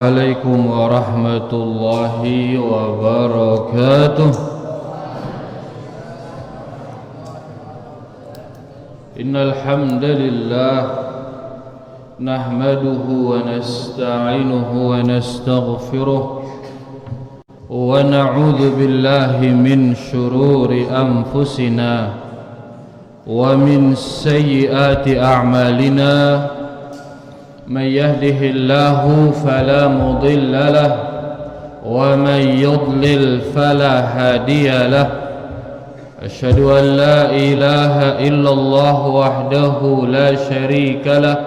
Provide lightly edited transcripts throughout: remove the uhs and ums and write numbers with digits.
عليكم ورحمة الله وبركاته. إن الحمد لله نحمده ونستعينه ونستغفره ونعوذ بالله من شرور أنفسنا ومن سيئات أعمالنا. من يهده الله فلا مضل له ومن يضلل فلا هادي له. أشهد أن لا إله إلا الله وحده لا شريك له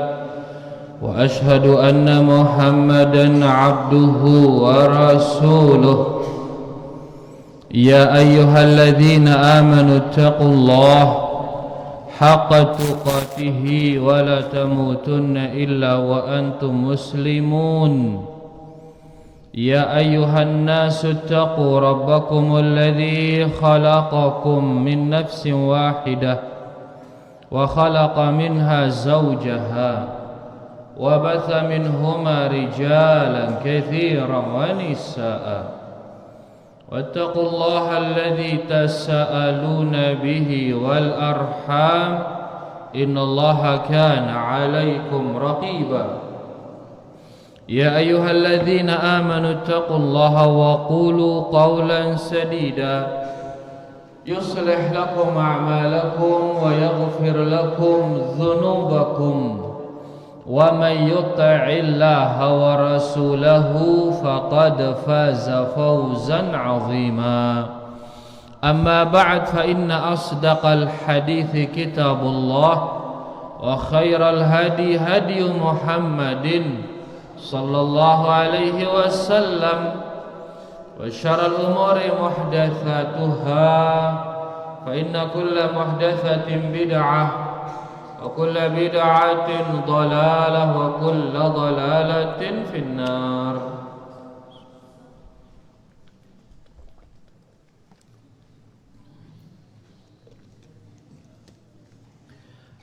وأشهد أن محمدا عبده ورسوله. يا أيها الذين آمنوا اتقوا الله حق تقاته ولا تموتن إلا وأنتم مسلمون. يا أيها الناس اتقوا ربكم الذي خلقكم من نفس واحدة وخلق منها زوجها وبث منهما رجالا كثيرا ونساء. واتقوا الله الذي تساءلون به والأرحام إن الله كان عليكم رقيبا. يا أيها الذين آمنوا اتقوا الله وقولوا قولا سديدا يصلح لكم أعمالكم ويغفر لكم ذنوبكم. ومن يطع الله ورسوله فقد فاز فوزا عظيما. أما بعد فإن أصدق الحديث كتاب الله وخير الهدي هدي محمد صلى الله عليه وسلم وشر الأمور محدثاتها فإن كل محدثة بدعة وكل بدعة ضلالة وكل ضلالة في النار.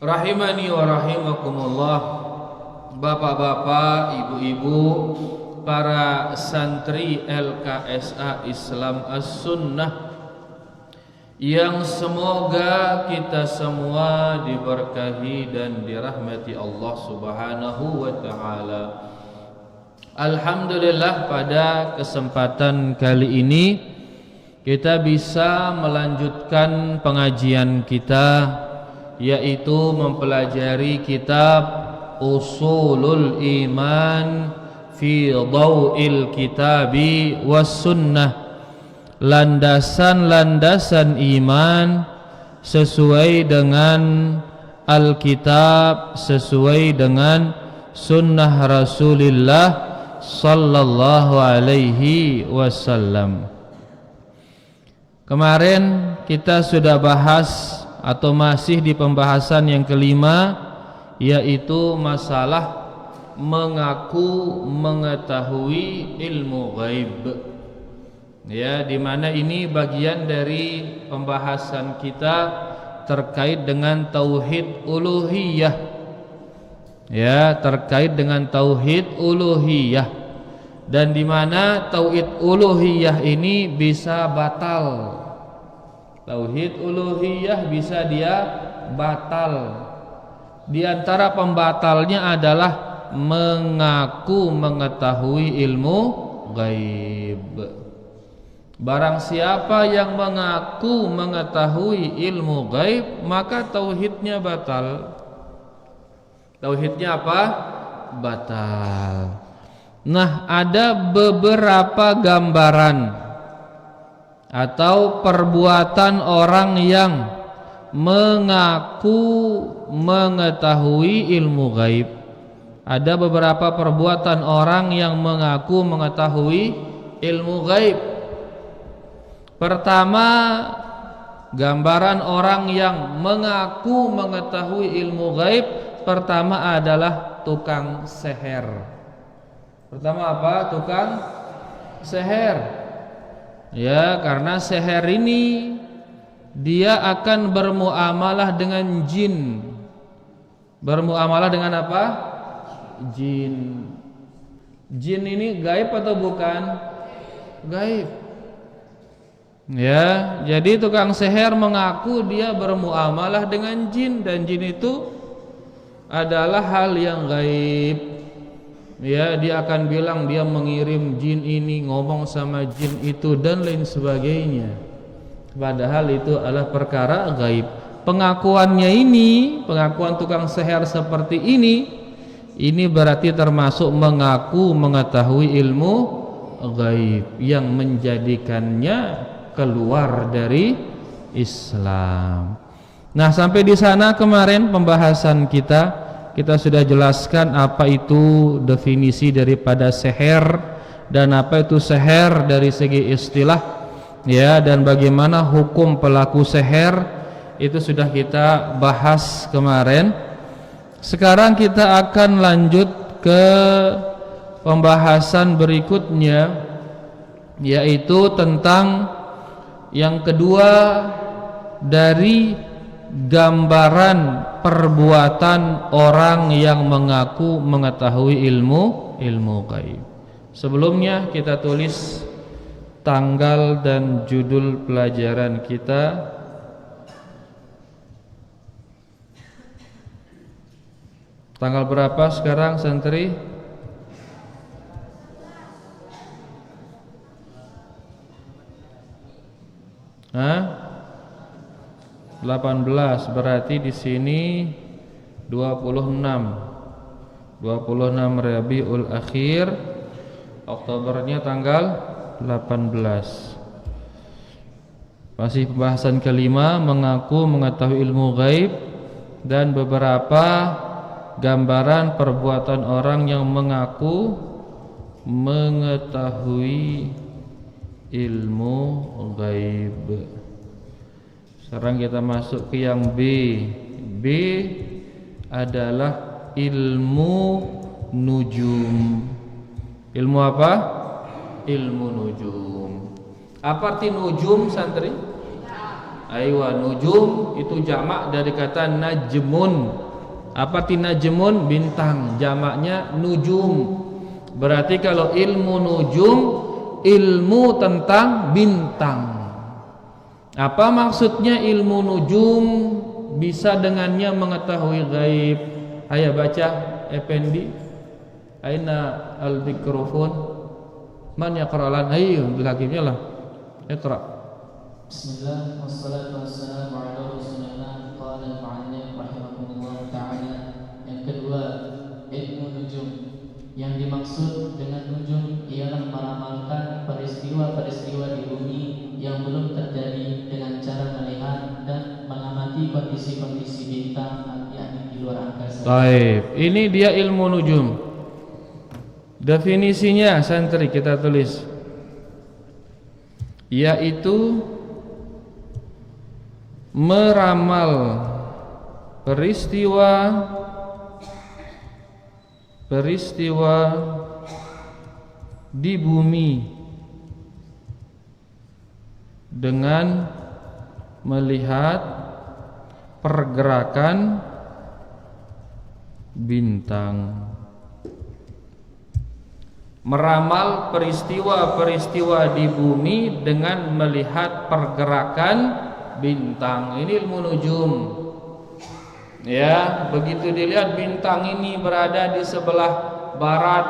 Rahimani wa rahimakumullah, bapak-bapak, ibu-ibu, para santri LKSA Islam As-Sunnah yang semoga kita semua diberkahi dan dirahmati Allah Subhanahu wa taala. Alhamdulillah, pada kesempatan kali ini kita bisa melanjutkan pengajian kita, yaitu mempelajari kitab Usulul Iman fi Dhaw'il Kitabi was Sunnah, landasan-landasan iman sesuai dengan Alkitab, sesuai dengan sunnah Rasulullah sallallahu alaihi wasallam. Kemarin kita sudah bahas atau masih di pembahasan yang kelima, yaitu masalah mengaku mengetahui ilmu ghaib. Ya, di mana ini bagian dari pembahasan kita terkait dengan tauhid uluhiyah. Ya, terkait dengan tauhid uluhiyah, dan di mana tauhid uluhiyah ini bisa batal. Tauhid uluhiyah bisa dia batal. Di antara pembatalnya adalah mengaku mengetahui ilmu ghaib. Barang siapa yang mengaku mengetahui ilmu ghaib, maka tauhidnya batal. Tauhidnya apa? Batal. Nah, ada beberapa gambaran atau perbuatan orang yang mengaku mengetahui ilmu ghaib. Ada beberapa perbuatan orang yang mengaku mengetahui ilmu ghaib. Pertama, gambaran orang yang mengaku mengetahui ilmu ghaib pertama adalah tukang seher. Pertama apa? Tukang seher. Ya, karena seher ini dia akan bermuamalah dengan jin. Bermuamalah dengan apa? Jin. Jin ini gaib atau bukan? Gaib. Ya, jadi tukang seher mengaku dia bermuamalah dengan jin, dan jin itu adalah hal yang gaib. Ya, dia akan bilang dia mengirim jin ini, ngomong sama jin itu dan lain sebagainya. Padahal itu adalah perkara gaib. Pengakuannya ini, pengakuan tukang seher seperti ini berarti termasuk mengaku mengetahui ilmu gaib yang menjadikannya keluar dari Islam. Nah, sampai di sana kemarin pembahasan kita sudah jelaskan apa itu definisi daripada seher dan apa itu seher dari segi istilah, ya, dan bagaimana hukum pelaku seher itu sudah kita bahas kemarin. Sekarang kita akan lanjut ke pembahasan berikutnya, yaitu tentang yang kedua dari gambaran perbuatan orang yang mengaku mengetahui ilmu gaib. Sebelumnya kita tulis tanggal dan judul pelajaran kita. Tanggal berapa sekarang, santri? Hah? 18, berarti di sini 26 Rabiul Akhir, Oktobernya tanggal 18. Masih pembahasan kelima, mengaku mengetahui ilmu gaib dan beberapa gambaran perbuatan orang yang mengaku mengetahui ilmu gaib. Sekarang kita masuk ke yang B. B adalah ilmu nujum. Ilmu apa? Ilmu nujum. Apa arti nujum, santri? Aywa, nujum itu jamak dari kata najmun. Apa arti najmun? Bintang. Jamaknya nujum. Berarti kalau ilmu nujum, ilmu tentang bintang. Apa maksudnya ilmu nujum? Bisa dengannya mengetahui gaib. Ayo baca, Effendi. Aina al-mikrofon? Man yaqra'lan? Ayo, bilakimnya lah. Iqra. Bismillah, wassalatu wassalamu ala Rasulillah. Qala al-mu'allif rahimahullah ta'ala. Yang kedua, ilmu nujum. Yang dimaksud dengan nujum ialah meramalkan peristiwa-peristiwa di bumi yang belum terjadi dengan cara melihat dan mengamati kondisi-kondisi bintang yakni di luar angkasa. Baik, ini dia ilmu nujum. Definisinya santri kita tulis, yaitu meramal peristiwa di bumi dengan melihat pergerakan bintang. Meramal peristiwa-peristiwa di bumi dengan melihat pergerakan bintang. Ini ilmu nujum. Ya, begitu dilihat bintang ini berada di sebelah barat,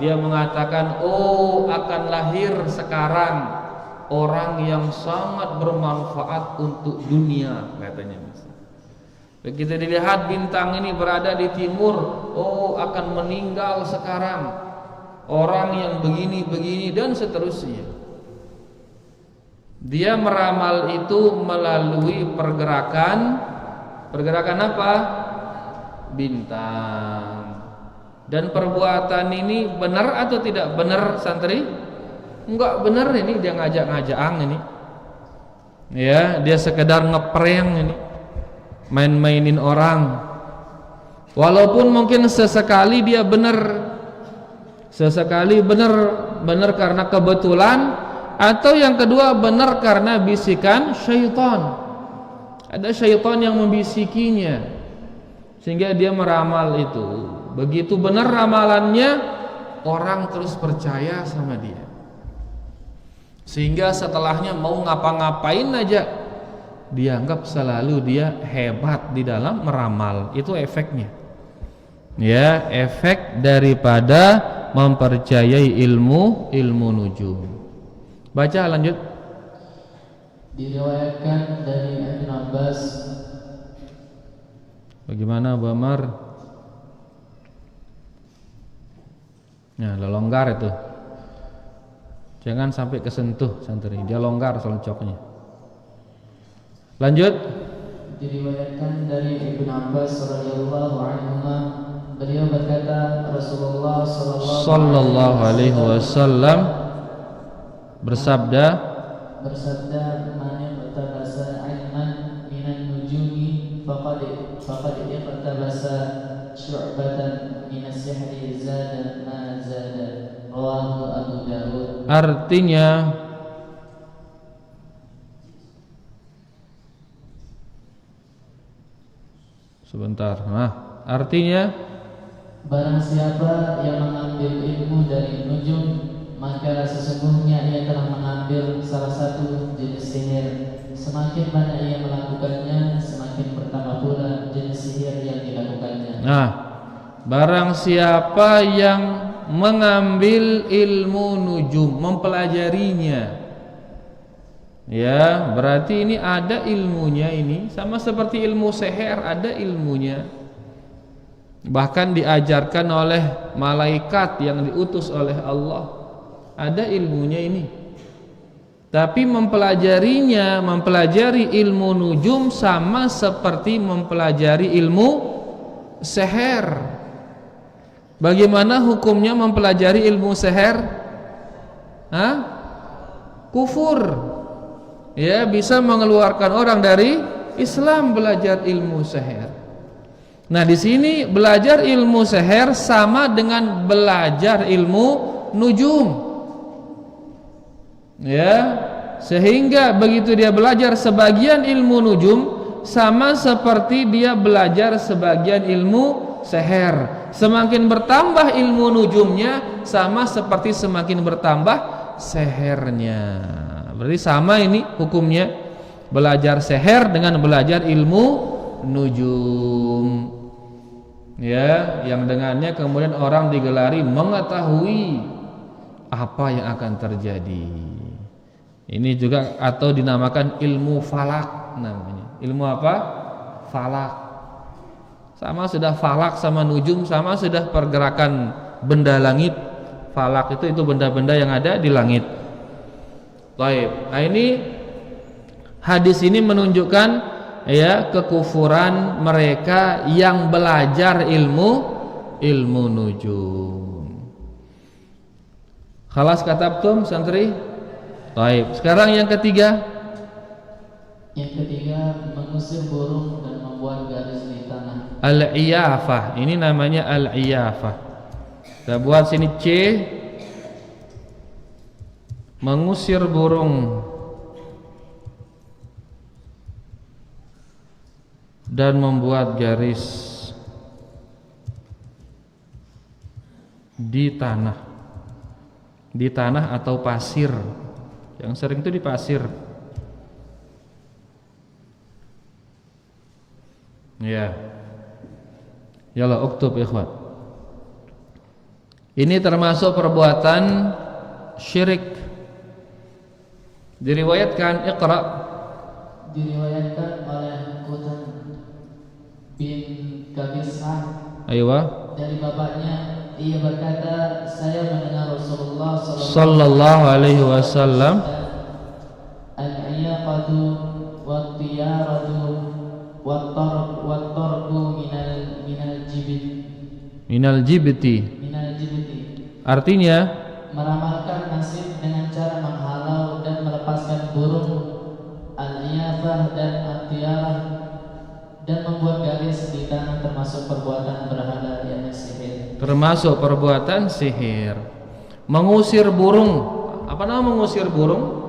dia mengatakan, oh, akan lahir sekarang orang yang sangat bermanfaat untuk dunia, katanya. Begitu dilihat bintang ini berada di timur, oh, akan meninggal sekarang orang yang begini-begini dan seterusnya. Dia meramal itu melalui pergerakan apa? Bintang. Dan perbuatan ini benar atau tidak benar, santri? Enggak benar, ini dia ngajak-ngajakan ini. Ya, dia sekedar ngeprank ini. Main-mainin orang. Walaupun mungkin sesekali dia benar. Sesekali benar karena kebetulan, atau yang kedua benar karena bisikan syaitan. Ada syaitan yang membisikinya sehingga dia meramal itu. Begitu benar ramalannya, orang terus percaya sama dia, sehingga setelahnya mau ngapa-ngapain aja dianggap selalu dia hebat di dalam meramal. Itu efeknya, ya, efek daripada mempercayai ilmu nujum. Baca lanjut. Diriwayatkan dari Ibnu Abbas. Bagaimana Abu Amar? Ya, longgar itu. Jangan sampai kesentuh santri. Dia longgar selcoknya. Lanjut. Diriwayatkan dari Ibnu Abbas radhiyallahu anhu, beliau berkata, Rasulullah sallallahu alaihi wasallam bersabda, man yaqtabasa ilman minan nujumi faqad yaqtabasa syu'batan minas sihri zada ma zada, rawahu Abu Dawud. Artinya sebentar. Artinya barang siapa yang mengambil ilmu dari nujum, maka sesungguhnya ia telah mengambil salah satu jenis sihir. Semakin banyak ia melakukannya, semakin bertambah pula jenis sihir yang dilakukannya. Barang siapa yang mengambil ilmu nujum, mempelajarinya, ya, berarti ini ada ilmunya. Ini sama seperti ilmu sihir, ada ilmunya. Bahkan diajarkan oleh malaikat yang diutus oleh Allah, ada ilmunya ini. Tapi mempelajari ilmu nujum sama seperti mempelajari ilmu sihir. Bagaimana hukumnya mempelajari ilmu sihir? Kufur. Ya, bisa mengeluarkan orang dari Islam belajar ilmu sihir. Nah, di sini belajar ilmu sihir sama dengan belajar ilmu nujum. Ya, sehingga begitu dia belajar sebagian ilmu nujum, sama seperti dia belajar sebagian ilmu sihir. Semakin bertambah ilmu nujumnya, sama seperti semakin bertambah sihirnya. Berarti sama ini hukumnya, belajar sihir dengan belajar ilmu nujum. Ya, yang dengannya kemudian orang digelari mengetahui apa yang akan terjadi. Ini juga atau dinamakan ilmu falak namanya. Ilmu apa? Falak. Sama sudah falak sama nujum, sama sudah pergerakan benda langit. Falak itu benda-benda yang ada di langit. Baik. Nah, ini hadis ini menunjukkan, ya, kekufuran mereka yang belajar ilmu nujum. Khalas katabtum santri? Baik. Sekarang yang ketiga. Yang ketiga, mengusir burung dan membuat garis di tanah. Al-iyafah. Ini namanya al-iyafah. Kita buat sini C. Mengusir burung dan membuat garis di tanah. Di tanah atau pasir. Yang sering itu di pasir. Ya. Yalla uktub ikhwan. Ini termasuk perbuatan syirik. Diriwayatkan Iqra. Diriwayatkan oleh Qutan bin Kabisah. Aywa. Dari bapaknya, ia berkata, saya mendengar Rasulullah sallallahu alaihi wasallam, al-iyaqatu wat-tiyaratu wat-tarku minal jibti. Artinya meramalkan nasib dengan cara menghalau dan melepaskan burung, al-iyafah dan at-tiyarah, dan membuat garis di tanah termasuk perbuatan berhala yang sihir. Termasuk perbuatan sihir. Mengusir burung. Apa nama mengusir burung?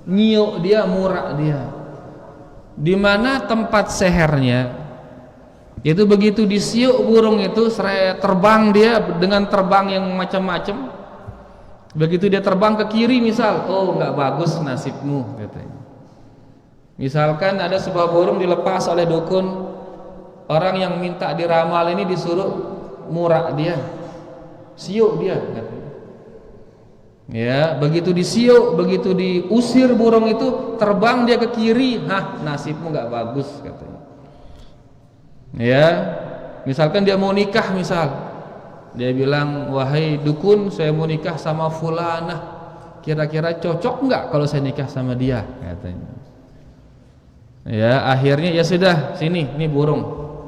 Nyiuk dia, murak dia. Di mana tempat sehernya, Itu begitu disiuk burung itu, terbang dia dengan terbang yang macam-macam. Begitu dia terbang ke kiri misal, oh nggak bagus nasibmu katanya. Misalkan ada sebuah burung dilepas oleh dukun, orang yang minta diramal ini disuruh murak dia, siuk dia katanya. Ya, begitu disiuk, begitu diusir burung itu, terbang dia ke kiri, nasibmu nggak bagus katanya. Ya, misalkan dia mau nikah misal, dia bilang, wahai dukun, saya mau nikah sama fulanah, kira-kira cocok nggak kalau saya nikah sama dia katanya. Ya, akhirnya ya sudah, sini, ini burung,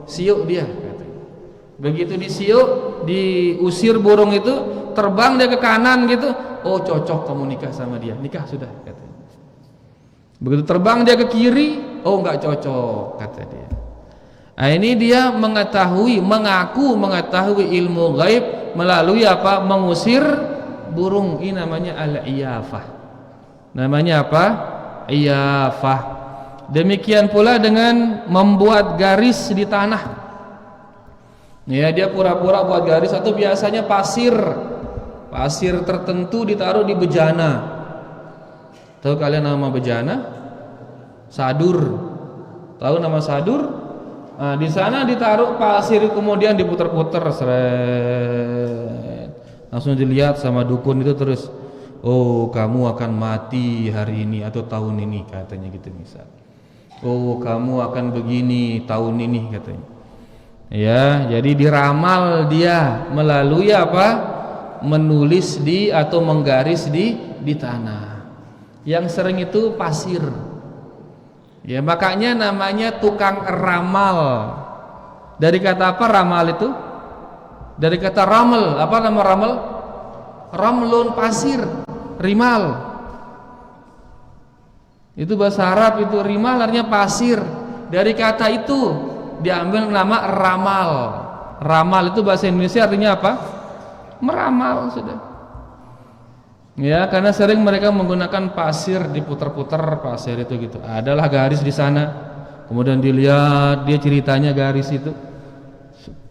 siuk dia katanya. Begitu disiuk, diusir burung itu, terbang dia ke kanan gitu, oh cocok kamu nikah sama dia, nikah sudah katanya. Begitu terbang dia ke kiri, oh nggak cocok kata dia. Nah, ini dia mengaku mengetahui ilmu gaib melalui apa? Mengusir burung. Ini namanya al-iyafah. Namanya apa? Iyafah. Demikian pula dengan membuat garis di tanah. Ya, dia pura-pura buat garis, atau biasanya pasir tertentu ditaruh di bejana. Tahu kalian nama bejana? Sadur. Tahu nama sadur? Nah, di sana ditaruh pasir, kemudian diputar-putar, langsung dilihat sama dukun itu terus, oh kamu akan mati hari ini atau tahun ini katanya gitu misal. Oh kamu akan begini tahun ini katanya. Ya, jadi diramal dia melalui apa? Menulis atau menggaris di tanah. Yang sering itu pasir. Ya, makanya namanya tukang ramal. Dari kata apa ramal itu? Dari kata ramal. Apa nama ramal? Ramlun, pasir, rimal. Itu bahasa Arab itu, rimal artinya pasir. Dari kata itu diambil nama ramal. Ramal itu bahasa Indonesia artinya apa? Meramal sudah. Ya, karena sering mereka menggunakan pasir, diputar-putar pasir itu gitu. Adalah garis di sana. Kemudian dilihat, dia ceritanya garis itu.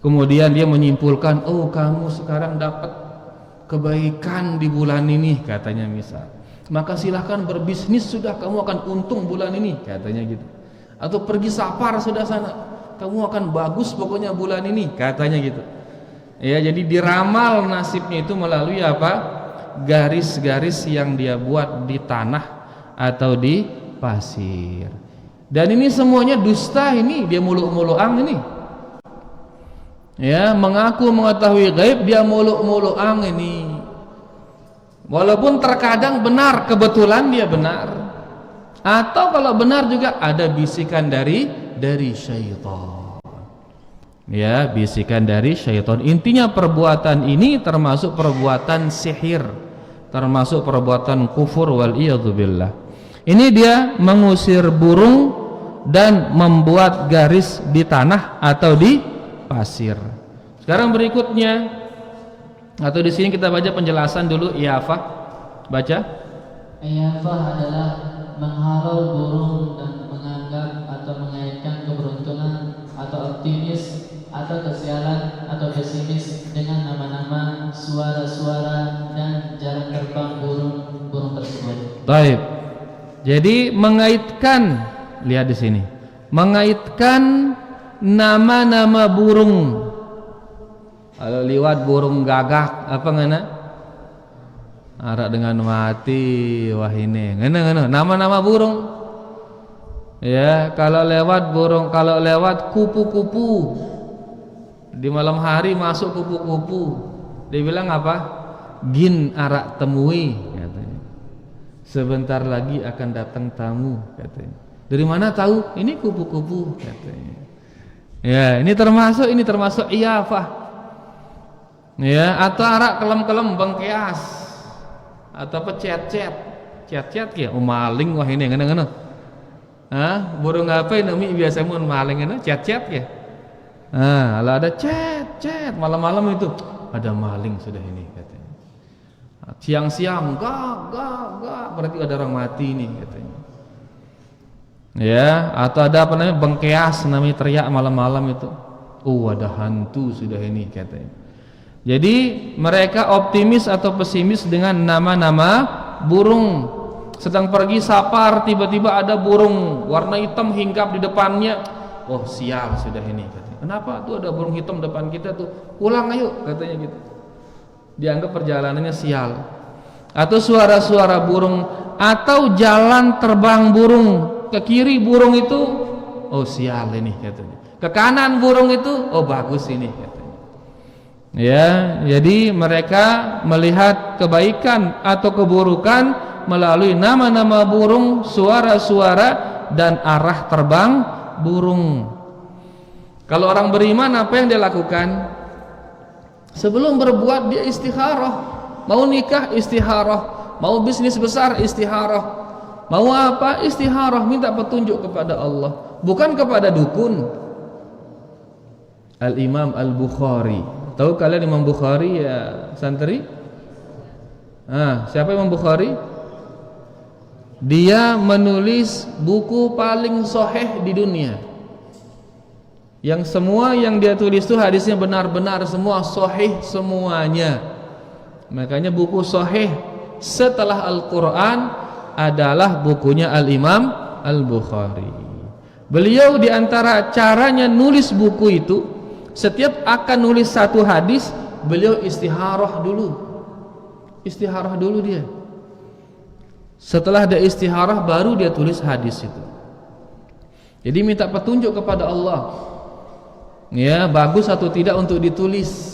Kemudian dia menyimpulkan, oh kamu sekarang dapat kebaikan di bulan ini katanya misal. Maka silahkan berbisnis sudah, kamu akan untung bulan ini katanya gitu. Atau pergi safar sudah sana, kamu akan bagus pokoknya bulan ini katanya gitu. Ya, jadi diramal nasibnya itu melalui apa? Garis-garis yang dia buat di tanah atau di pasir. Dan ini semuanya dusta, ini dia muluk-muluang ini. Ya, mengaku mengetahui gaib, dia muluk-muluang ini. Walaupun terkadang benar, kebetulan dia benar. Atau kalau benar juga ada bisikan dari syaitan. Ya, bisikan dari syaitan. Intinya perbuatan ini termasuk perbuatan sihir, termasuk perbuatan kufur wal iyadzubillah. Ini dia mengusir burung dan membuat garis di tanah atau di pasir. Sekarang berikutnya, atau di sini kita baca penjelasan dulu iyafah. Baca. Iyafah adalah menghalau burung dan menganggap atau mengaitkan keberuntungan atau optimis atau kesialan atau pesimis dengan nama-nama, suara-suara dan jalan terbang burung tersebut. Baik. Jadi mengaitkan, lihat di sini, mengaitkan nama-nama burung. Kalau liwat burung gagak apa ngana? Arak dengan mati, wah ini ngana nama-nama burung. Ya, kalau lewat burung, kalau lewat kupu-kupu. Di malam hari masuk kupu-kupu, dia bilang apa? Gin arak temui katanya. Sebentar lagi akan datang tamu katanya. Dari mana tahu? Ini kupu-kupu katanya. Ya, ini termasuk iyafah. Ya, atau arak kelem-kelem bengkeas. Atau apa cet-cet ya, maling wah ini ngene-ngene. Burung apa ini biasa mun maling ngene cet-cet ya. Kalau ada cet malam-malam itu ada maling sudah ini katanya. Siang-siang gak berarti ada orang mati nih katanya. Ya, atau ada apa namanya bengkeas namanya teriak malam-malam itu. Oh, ada hantu sudah ini katanya. Jadi mereka optimis atau pesimis dengan nama-nama burung. Sedang pergi safar, tiba-tiba ada burung warna hitam hinggap di depannya. Oh, sial sudah ini katanya. Kenapa tuh ada burung hitam depan kita tuh? Pulang ayo katanya gitu. Dianggap perjalanannya sial. Atau suara-suara burung, atau jalan terbang burung. Ke kiri burung itu, oh sial ini katanya. Ke kanan burung itu, oh bagus ini katanya. Ya, jadi mereka melihat kebaikan atau keburukan melalui nama-nama burung, suara-suara dan arah terbang burung. Kalau orang beriman apa yang dia lakukan? Sebelum berbuat dia istikharah. Mau nikah istikharah, mau bisnis besar istikharah, mau apa istikharah, minta petunjuk kepada Allah, bukan kepada dukun. Al-Imam Al-Bukhari, tahu kalian Imam Bukhari ya santri? Siapa Imam Bukhari? Dia menulis buku paling sahih di dunia, yang semua yang dia tulis itu hadisnya benar-benar semua sahih semuanya. Makanya buku sahih setelah Al-Quran adalah bukunya Al-Imam Al-Bukhari. Beliau diantara caranya nulis buku itu, setiap akan nulis satu hadis beliau istikharah dulu. Istikharah dulu dia. Setelah dia istikharah baru dia tulis hadis itu. Jadi minta petunjuk kepada Allah, ya bagus atau tidak untuk ditulis.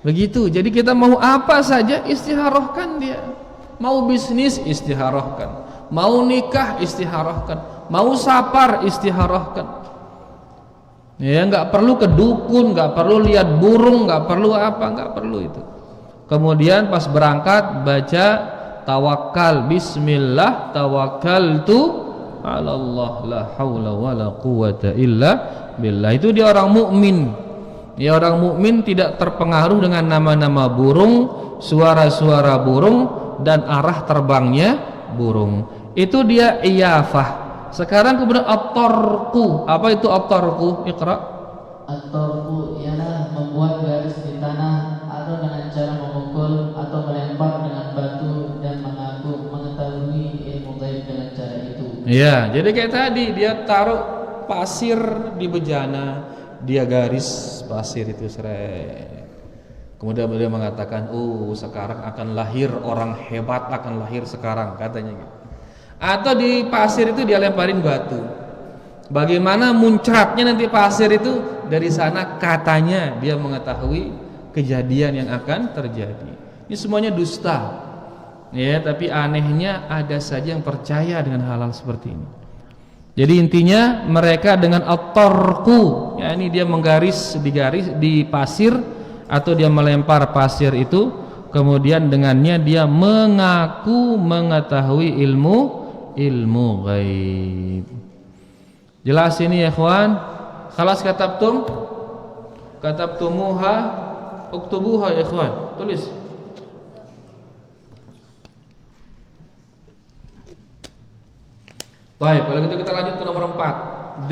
Begitu. Jadi kita mau apa saja istikharahkan dia. Mau bisnis istikharahkan, mau nikah istikharahkan, mau safar istikharahkan. Ya nggak perlu ke dukun, nggak perlu lihat burung, nggak perlu apa, nggak perlu itu. Kemudian pas berangkat baca tawakal, bismillah tawakkaltu 'ala Allah la haula wala quwata illa billah. Itu dia orang mukmin. Ya orang mukmin tidak terpengaruh dengan nama-nama burung, suara-suara burung dan arah terbangnya burung. Itu dia iyafah. Sekarang kemudian at-tarqu. Apa itu at-tarqu? Iqra. At-tarqu ialah membuat garis di tanah atau dengan cara memukul atau melempar dengan batu dan mengaku mengetahui ilmu gaib dengan cara itu. Ya, jadi kayak tadi dia taruh pasir di bejana, dia garis pasir itu seret. Kemudian beliau mengatakan, oh sekarang akan lahir orang hebat, akan lahir sekarang katanya gitu. Atau di pasir itu dia lemparin batu. Bagaimana muncratnya nanti pasir itu dari sana, katanya dia mengetahui kejadian yang akan terjadi. Ini semuanya dusta. Ya, tapi anehnya ada saja yang percaya dengan hal-hal seperti ini. Jadi intinya mereka dengan at-tarqu, ya ini dia menggaris di pasir atau dia melempar pasir itu, kemudian dengannya dia mengaku mengetahui ilmu gaib. Jelas ini ya ikhwan? Khalas katabtumuha uktubuha ya ikhwan. Tulis. Baik, kalau gitu kita lanjut ke nomor 4. D.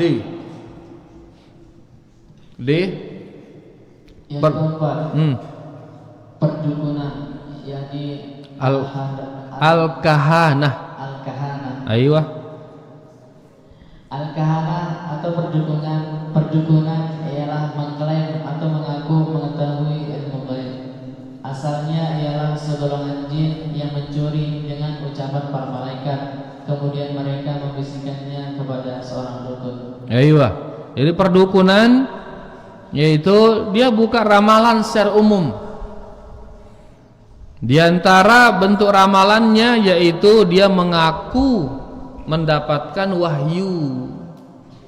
Yang keempat, perdukunan, yakni al-kahanah. Aiyah. Al-kahanah atau perdukunan ialah mengklaim atau mengaku mengetahui ilmu gaib. Asalnya ialah segolongan jin yang mencuri dengan ucapan para malaikat, kemudian mereka membisikkannya kepada seorang dukun. Aiyah. Jadi perdukunan yaitu dia buka ramalan secara umum. Di antara bentuk ramalannya yaitu dia mengaku mendapatkan wahyu.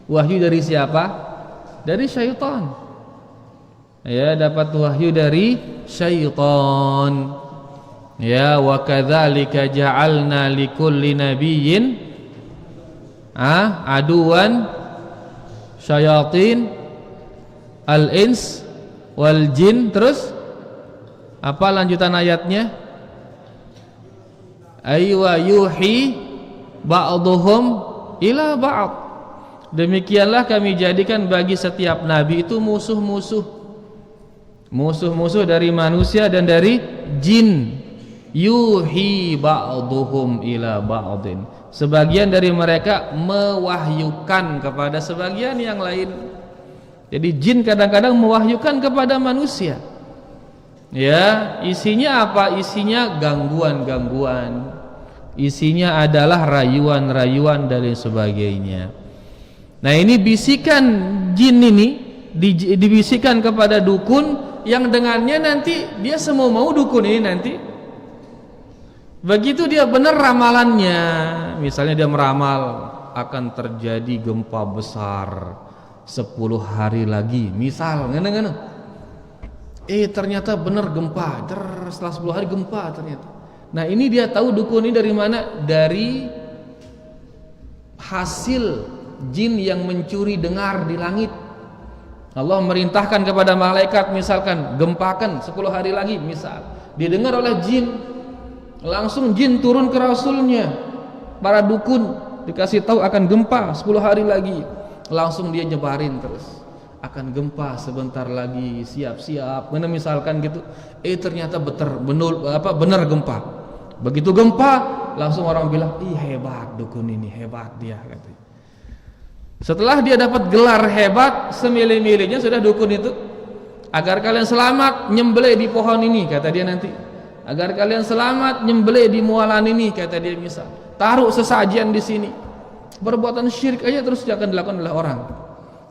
Wahyu dari siapa? Dari syaitan. Ya, dapat wahyu dari syaitan. Ya, wa kadzalika ja'alna likulli nabiyyin aduwan syayatin al-ins wal jin. Terus apa lanjutan ayatnya? Aywa yuhi ba'dhum ila ba'd. Demikianlah kami jadikan bagi setiap nabi itu musuh-musuh dari manusia dan dari jin. Yuhi ba'duhum ila ba'din. Sebagian dari mereka mewahyukan kepada sebagian yang lain. Jadi jin kadang-kadang mewahyukan kepada manusia. Ya, isinya apa? Isinya gangguan-gangguan. Isinya adalah rayuan-rayuan dan sebagainya. Nah, ini bisikan jin ini dibisikkan kepada dukun yang dengannya nanti dia semua mau dukun ini nanti. Begitu dia benar ramalannya, misalnya dia meramal akan terjadi gempa besar 10 hari lagi, misal ngene-ngene. Ternyata benar gempa, setelah 10 hari gempa ternyata. Nah, ini dia tahu dukun ini dari mana? Dari hasil jin yang mencuri dengar di langit. Allah merintahkan kepada malaikat, misalkan gempakan 10 hari lagi, misal didengar oleh jin, langsung jin turun ke rasulnya, para dukun dikasih tahu akan gempa 10 hari lagi, langsung dia nyebarin terus akan gempa sebentar lagi, siap-siap. Mana misalkan gitu, ternyata benar gempa. Begitu gempa, langsung orang bilang, ih hebat dukun ini, hebat dia katanya. Setelah dia dapat gelar hebat, semilih-milihnya sudah dukun itu, agar kalian selamat nyembelih di pohon ini, kata dia nanti. Agar kalian selamat nyembelih di mualan ini, kata dia misal. Taruh sesajian di sini. Perbuatan syirik aja terus akan dilakukan oleh orang.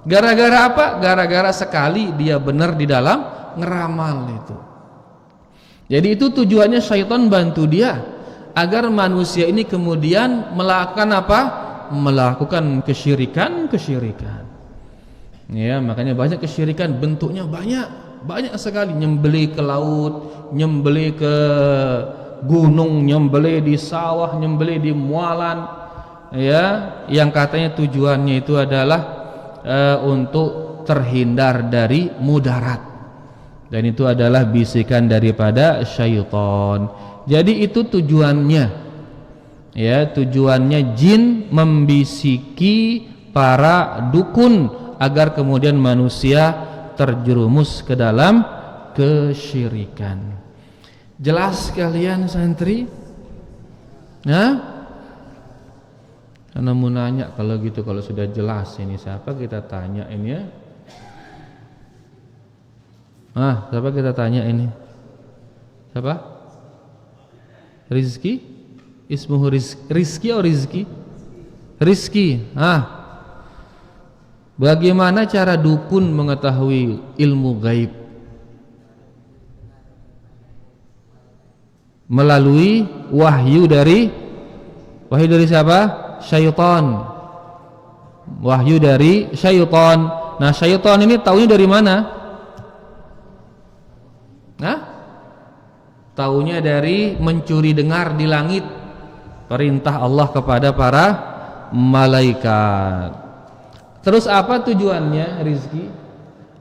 Gara-gara apa? Gara-gara sekali dia benar di dalam ngeramal itu. Jadi itu tujuannya syaitan bantu dia agar manusia ini kemudian melakukan apa? Melakukan kesyirikan. Ya, makanya banyak kesyirikan, bentuknya banyak sekali. Nyembelih ke laut, nyembelih ke gunung, nyembelih di sawah, nyembelih di mualan, ya, yang katanya tujuannya itu adalah untuk terhindar dari mudarat, dan itu adalah bisikan daripada syaitan. Jadi itu tujuannya, ya, tujuannya jin membisiki para dukun agar kemudian manusia terjerumus ke dalam kesyirikan. Jelas kalian santri? Nah, karena mau nanya kalau gitu, kalau sudah jelas ini siapa kita tanya ini ya? Siapa kita tanya ini? Siapa? Rizki? Ismuhu Rizki atau Rizki? Rizki. Bagaimana cara dukun mengetahui ilmu gaib? Melalui wahyu dari siapa? Syaitan. Wahyu dari syaitan. Nah, syaitan ini taunya dari mana? Taunya dari mencuri dengar di langit, perintah Allah kepada para malaikat. Terus apa tujuannya, Rizki?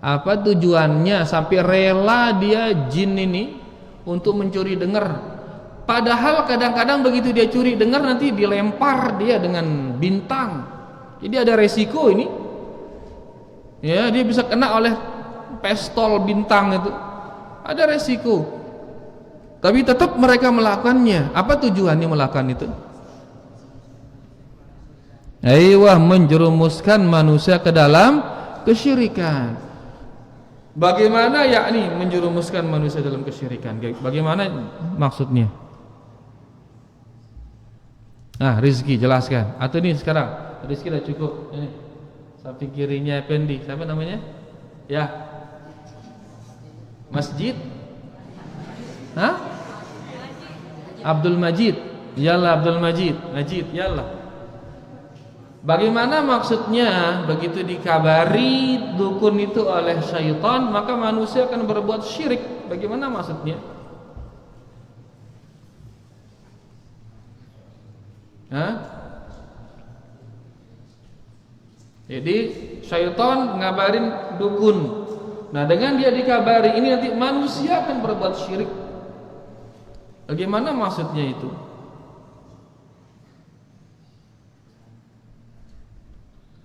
Apa tujuannya sampai rela dia jin ini untuk mencuri dengar? Padahal kadang-kadang begitu dia curi dengar nanti dilempar dia dengan bintang. Jadi ada resiko ini. Ya, dia bisa kena oleh pistol bintang itu. Ada resiko. Tapi tetap mereka melakukannya. Apa tujuannya melakukan itu? Menjerumuskan manusia ke dalam kesyirikan. Bagaimana yakni menjerumuskan manusia dalam kesyirikan? Bagaimana maksudnya? Rizki jelaskan. Atau ini sekarang Rizki sudah cukup. Ini samping kirinya Pendi. Siapa namanya? Ya. Masjid? Abdul Majid. Yallah Abdul Majid. Majid, yallah. Bagaimana maksudnya? Begitu dikabari dukun itu oleh syaitan, maka manusia akan berbuat syirik. Bagaimana maksudnya? Jadi syaitan ngabarin dukun. Nah, dengan dia dikabari ini nanti manusia akan berbuat syirik. Bagaimana maksudnya itu?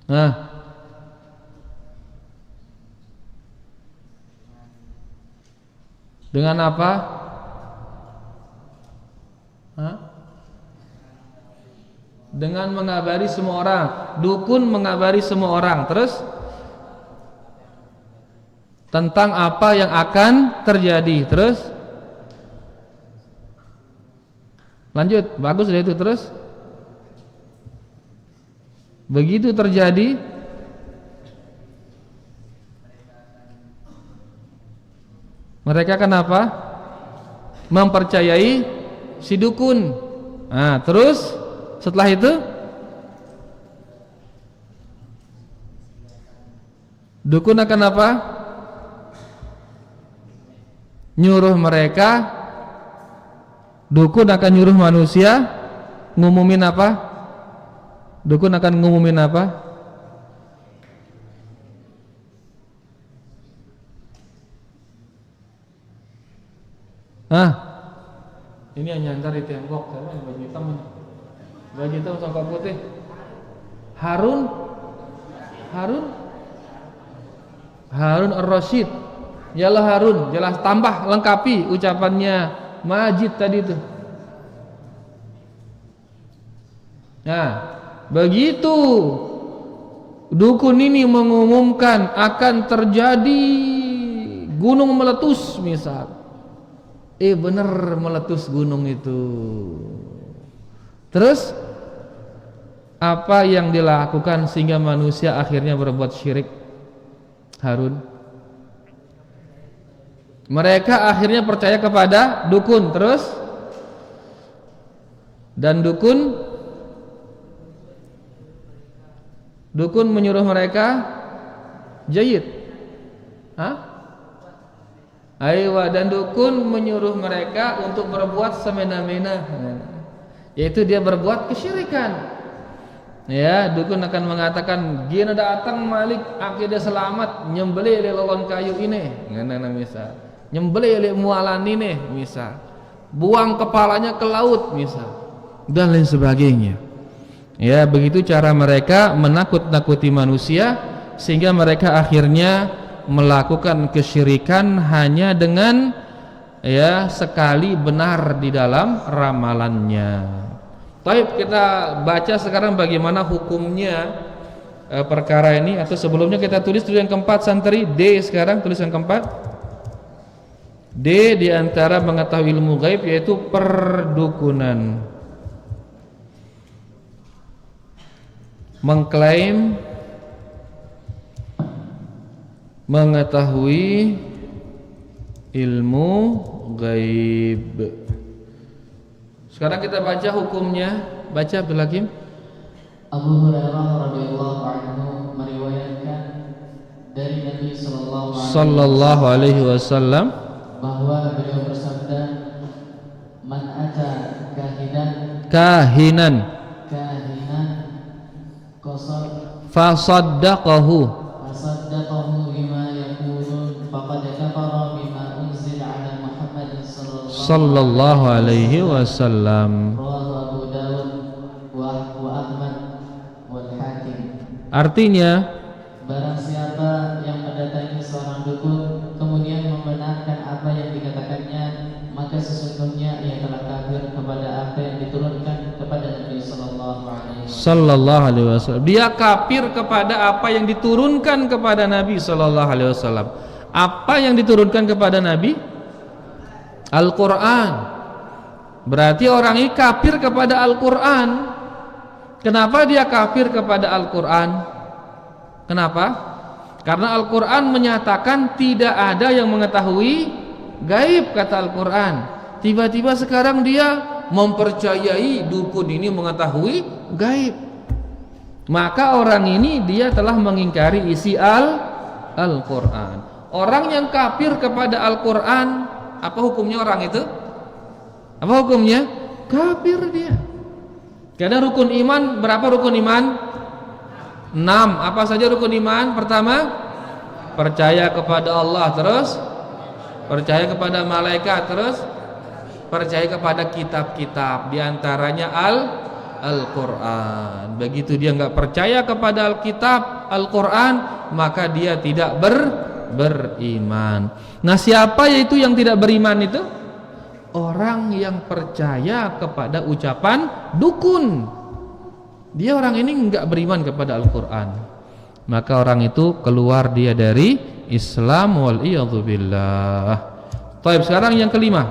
Nah, dengan apa? Hah? Dengan mengabari semua orang. Dukun mengabari semua orang. Terus tentang apa yang akan terjadi. Terus lanjut. Bagus deh itu. Terus begitu terjadi, mereka kenapa? Mempercayai si dukun. Nah, terus setelah itu dukun akan apa? Nyuruh mereka, dukun akan nyuruh manusia ngumumin apa? Dukun akan ngumumin apa? Ini yang nyandar di tembok. Siapa yang baju hitam ini? Baju hitam songkok putih. Harun Ar-Rasyid. Yalah Harun, jelas tambah lengkapi ucapannya Majid tadi itu. Nah, begitu dukun ini mengumumkan akan terjadi gunung meletus misal. Bener meletus gunung itu. Terus apa yang dilakukan sehingga manusia akhirnya berbuat syirik? Harun, mereka akhirnya percaya kepada dukun. Terus dan dukun menyuruh mereka jayid. Dan dukun menyuruh mereka untuk berbuat semena-mena, yaitu dia berbuat kesyirikan. Ya, dukun akan mengatakan, "Gina datang Malik, akhirnya selamat, nyembelih di lolon kayu ini." Ngana misal. Nyembelih di mualan ini misal. Buang kepalanya ke laut misal. Dan lain sebagainya. Ya, begitu cara mereka menakut-nakuti manusia sehingga mereka akhirnya melakukan kesyirikan hanya dengan sekali benar di dalam ramalannya. Baik, kita baca sekarang bagaimana hukumnya perkara ini. Atau sebelumnya kita tulis dulu yang keempat, santri D. Sekarang tulis yang keempat. D di antara mengetahui ilmu gaib yaitu perdukunan. Mengklaim mengetahui ilmu gaib. Sekarang kita baca hukumnya. Baca Abdul Hakim. Abu Hurairah radhiyallahu anhu meriwayatkan dari Nabi sallallahu alaihi wasallam bahwa beliau bersabda, "Man ata kahinan qasad fasaddaqahu bima yaqulun faqad kafara bima unzila ala Muhammadin sallallahu alaihi wasallam." Rawahu Abu Dawud wa Ahmad wal Hakim. Artinya, barang siapa yang mendatangi seorang dukun kemudian membenarkan apa yang dikatakannya, maka sesungguhnya ia telah kafir kepada apa yang diturunkan kepada Nabi sallallahu alaihi wasallam. Dia kafir kepada apa yang diturunkan kepada Nabi sallallahu alaihi wasallam. Apa yang diturunkan kepada Nabi? Al-Qur'an. Berarti orang ini kafir kepada Al-Qur'an. Kenapa dia kafir kepada Al-Qur'an? Kenapa? Karena Al-Qur'an menyatakan tidak ada yang mengetahui gaib, kata Al-Qur'an. Tiba-tiba sekarang dia mempercayai dukun ini mengetahui gaib. Maka orang ini dia telah mengingkari isi Al-Qur'an. Orang yang kafir kepada Al-Qur'an, apa hukumnya orang itu? Apa hukumnya? Kafir dia. Karena rukun iman, berapa rukun iman? 6. Apa saja rukun iman? Pertama, percaya kepada Allah. Terus percaya kepada malaikat. Terus percaya kepada kitab-kitab, diantaranya Al-Quran. Begitu dia nggak percaya kepada Alkitab Al-Quran, maka dia tidak beriman. Nah, siapa yaitu yang tidak beriman itu? Orang yang percaya kepada ucapan dukun. Dia orang ini nggak beriman kepada Al-Quran, maka orang itu keluar dia dari Islam, wal iyadzubillah. Baik, sekarang yang kelima.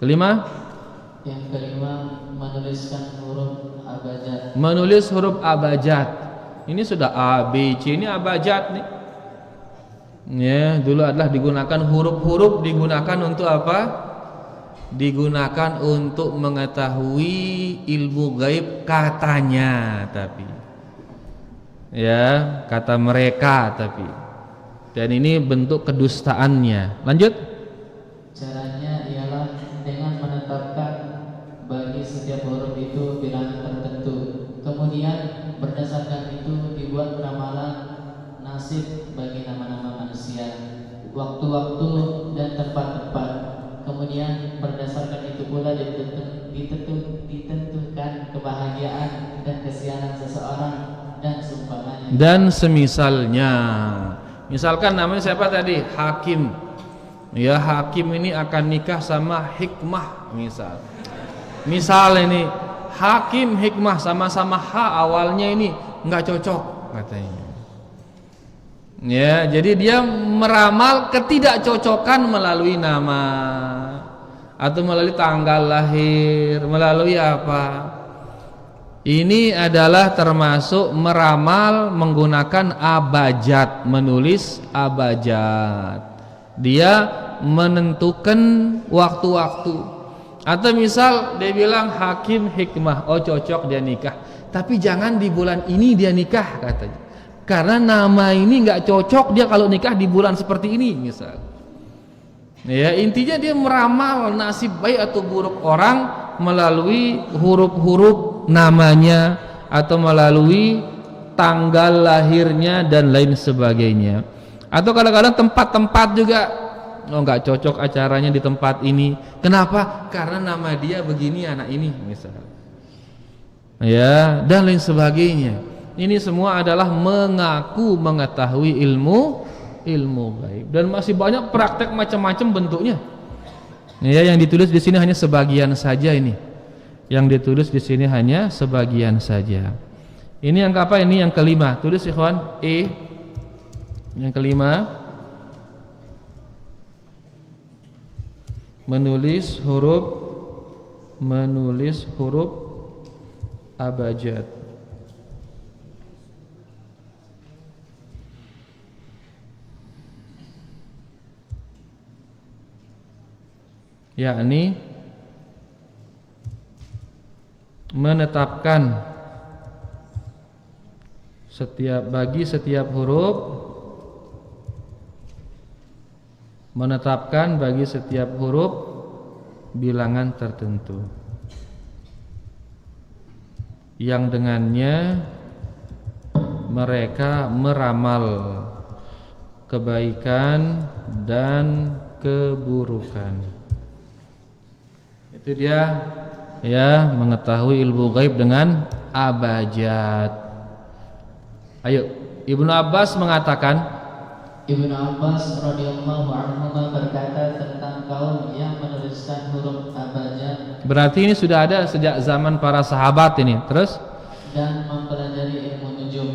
Yang kelima, menuliskan huruf abjad. Menulis huruf abjad. Ini sudah A, B, C, ini abjad nih. Ya, dulu adalah digunakan huruf-huruf digunakan untuk apa? Digunakan untuk mengetahui ilmu gaib katanya, tapi ya, kata mereka tapi. Dan ini bentuk kedustaannya. Lanjut. Caranya ialah dengan menetapkan bagi setiap huruf itu bilangan tertentu. Kemudian berdasarkan itu dibuat ramalan nasib bagi nama-nama manusia, waktu-waktu dan tempat-tempat. Kemudian berdasarkan itu pula ditentukan kebahagiaan dan kesialan seseorang dan seumpamanya. Dan semisalnya, misalkan namanya siapa tadi? Hakim. Ya, Hakim ini akan nikah sama Hikmah misal ini Hakim Hikmah sama-sama H awalnya, ini nggak cocok katanya. Ya, jadi dia meramal ketidakcocokan melalui nama atau melalui tanggal lahir, melalui apa? Ini adalah termasuk meramal menggunakan abjad, menulis abjad. Dia menentukan waktu-waktu. Atau misal dia bilang Hakim Hikmah, oh cocok dia nikah, tapi jangan di bulan ini dia nikah katanya, karena nama ini nggak cocok dia kalau nikah di bulan seperti ini misal. Ya, intinya dia meramal nasib baik atau buruk orang melalui huruf-huruf namanya atau melalui tanggal lahirnya dan lain sebagainya. Atau kadang-kadang tempat-tempat juga, oh nggak cocok acaranya di tempat ini. Kenapa? Karena nama dia begini, anak ini misal. Ya, dan lain sebagainya. Ini semua adalah mengaku mengetahui ilmu gaib, dan masih banyak praktek macam-macam bentuknya. Ya, yang ditulis di sini hanya sebagian saja ini. Yang ditulis di sini hanya sebagian saja. Ini yang apa? Ini yang kelima. Tulis ikhwan, E. Yang kelima, menulis huruf abjad. Yakni menetapkan bagi setiap huruf bilangan tertentu yang dengannya mereka meramal kebaikan dan keburukan. Itu dia, ya, mengetahui ilmu gaib dengan abjad. Ayo, Ibnu Abbas mengatakan, Ibnu Abbas radhiyallahu anhu berkata tentang kaum yang menuliskan huruf abjad. Berarti ini sudah ada sejak zaman para sahabat ini. Terus? Dan mempelajari ilmu nujum.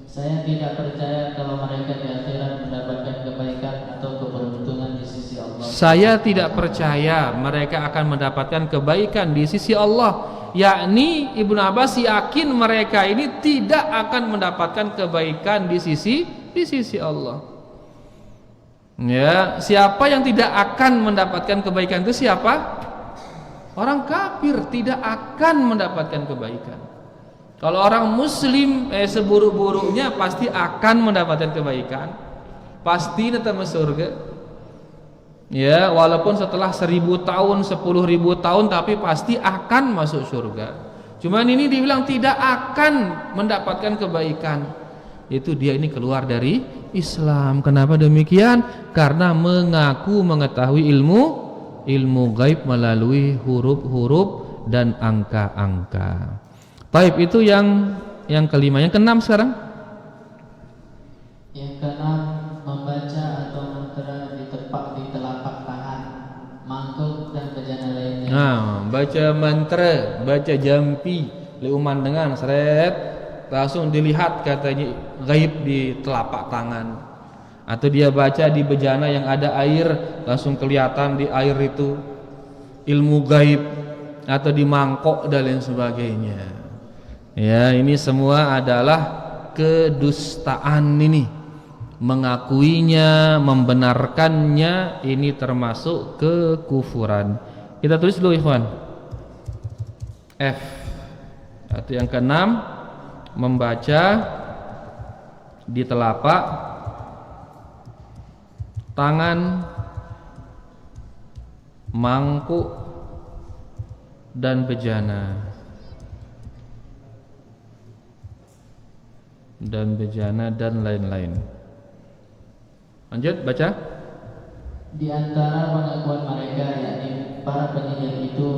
Saya tidak percaya kalau mereka di akhirat mendapatkan kebaikan atau keberuntungan di sisi Allah. Saya tidak percaya mereka akan mendapatkan kebaikan di sisi Allah. Yakni Ibnu Abbas yakin mereka ini tidak akan mendapatkan kebaikan di sisi Allah. Ya, siapa yang tidak akan mendapatkan kebaikan itu siapa? Orang kafir tidak akan mendapatkan kebaikan. Kalau orang muslim seburuk-buruknya pasti akan mendapatkan kebaikan, pasti tetap masuk surga. Ya, walaupun setelah 1000 tahun, 10.000 tahun, tapi pasti akan masuk surga. Cuman ini dibilang tidak akan mendapatkan kebaikan. Itu dia ini keluar dari Islam. Kenapa demikian? Karena mengaku mengetahui ilmu gaib melalui huruf-huruf dan angka-angka. Taib itu yang kelima. Yang keenam sekarang? Yang keenam, membaca atau mantra di telapak tangan, mangkuk dan bejana lainnya. Nah, baca mantra, baca jampi, leuman dengan seret, langsung dilihat katanya gaib di telapak tangan. Atau dia baca di bejana yang ada air, langsung kelihatan di air itu ilmu gaib, atau di mangkok dan lain sebagainya. Ya, ini semua adalah kedustaan ini. Mengakuinya, membenarkannya, ini termasuk kekufuran. Kita tulis dulu ikhwan. F. Atau yang keenam, membaca di telapak tangan, mangkuk dan bejana. Dan lain-lain. Lanjut baca. Di antara pengakuan mereka, yakni para penyihir itu,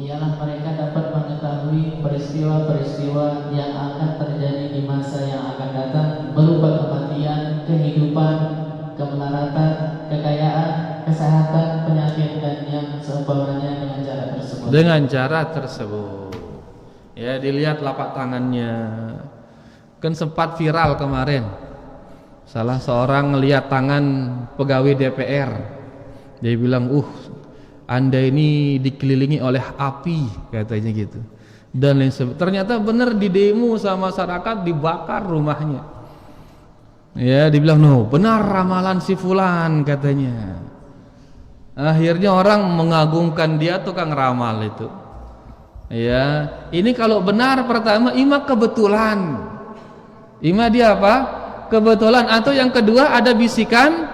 ialah mereka dapat mengetahui peristiwa-peristiwa yang akan terjadi di masa yang akan datang, berupa kematian, kehidupan, kemelaratan, kekayaan, kesehatan, penyakit, dan yang seumpamanya dengan cara tersebut. Dengan cara tersebut, ya, dilihat lapak tangannya. Kan sempat viral kemarin, salah seorang ngelihat tangan pegawai DPR, dia bilang, Anda ini dikelilingi oleh api, katanya gitu. Dan lain sebagainya. Ternyata benar di demo sama masyarakat, dibakar rumahnya. Ya, dibilang, benar ramalan si fulan, katanya. Akhirnya orang mengagungkan dia tukang ramal itu. Ya, ini kalau benar pertama ima kebetulan. Ima dia apa? Kebetulan. Atau yang kedua ada bisikan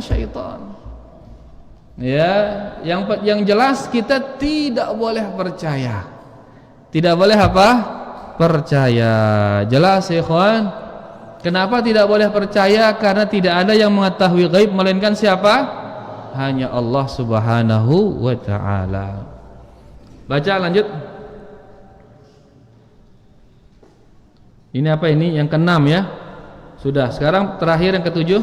syaitan. Ya, yang jelas kita tidak boleh percaya. Tidak boleh apa? Percaya. Jelas ya ikhwan? Kenapa tidak boleh percaya? Karena tidak ada yang mengetahui gaib melainkan siapa? Hanya Allah Subhanahu wa ta'ala. Baca lanjut. Ini apa ini? Yang keenam ya. Sudah. Sekarang terakhir yang ketujuh.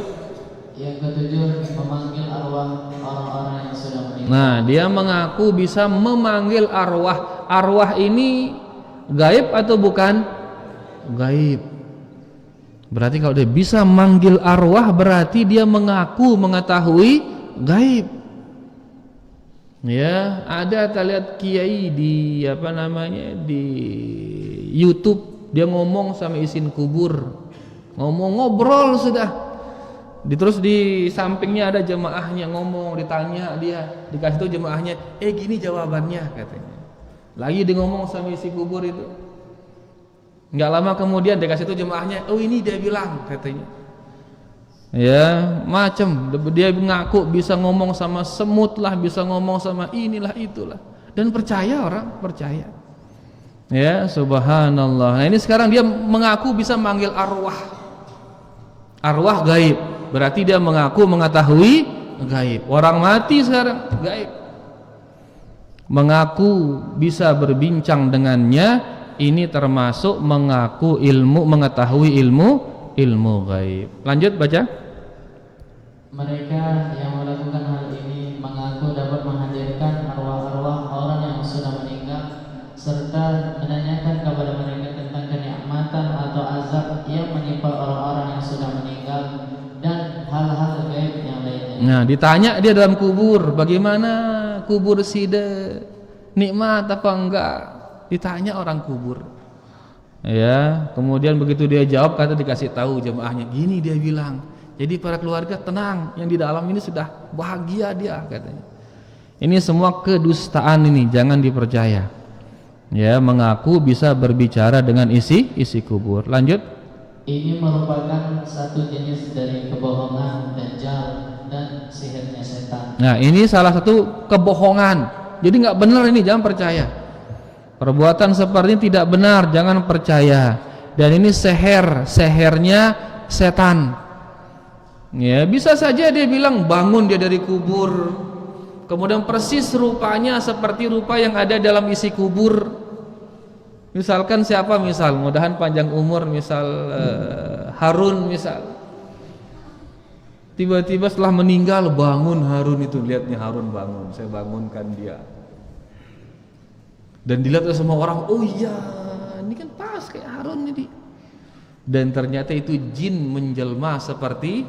Yang ketujuh, memanggil arwah orang-orang yang sudah meninggal. Nah, dia mengaku bisa memanggil arwah. Arwah ini gaib atau bukan? Gaib. Berarti kalau dia bisa manggil arwah, berarti dia mengaku mengetahui gaib. Ya, ada kita lihat kiai di di YouTube, dia ngomong sama isin kubur, ngobrol sudah. Terus di sampingnya ada jemaahnya ngomong, ditanya dia, dikasih tahu jemaahnya, gini jawabannya katanya. Lagi dia ngomong sama isi kubur itu. Enggak lama kemudian dikasih tahu jemaahnya, ini dia bilang katanya. Ya, macam dia mengaku bisa ngomong sama semut lah, bisa ngomong sama inilah itulah, dan percaya orang, percaya. Ya, subhanallah. Nah, ini sekarang dia mengaku bisa manggil arwah gaib, berarti dia mengaku mengetahui gaib. Orang mati sekarang gaib, mengaku bisa berbincang dengannya, ini termasuk mengaku ilmu, mengetahui ilmu gaib. Lanjut baca. Mereka yang melakukan hal ini mengaku dapat menghadirkan arwah-arwah orang yang sudah meninggal, serta menanyakan kepada mereka tentang kenikmatan atau azab yang menimpa orang-orang yang sudah meninggal, dan hal-hal gaib yang lainnya. Nah, ditanya dia dalam kubur, bagaimana kubur sida, nikmat apa enggak? Ditanya orang kubur. Ya, kemudian begitu dia jawab, kata dikasih tahu jemaahnya, gini dia bilang. Jadi para keluarga tenang, yang di dalam ini sudah bahagia dia, katanya. Ini semua kedustaan ini, jangan dipercaya. Ya, mengaku bisa berbicara dengan isi kubur. Lanjut. Ini merupakan satu jenis dari kebohongan, dajjal, dan sihirnya setan. Nah, ini salah satu kebohongan. Jadi nggak benar ini, jangan percaya. Perbuatan seperti ini tidak benar, jangan percaya. Dan ini sehernya setan. Ya, bisa saja dia bilang bangun dia dari kubur, kemudian persis rupanya seperti rupa yang ada dalam isi kubur. Misalkan siapa, misal mudahan panjang umur, misal Harun, misal tiba-tiba setelah meninggal bangun Harun itu, lihatnya Harun bangun, saya bangunkan dia, dan dilihat oleh semua orang, oh iya ini kan pas kayak Harun ini, dan ternyata itu jin menjelma seperti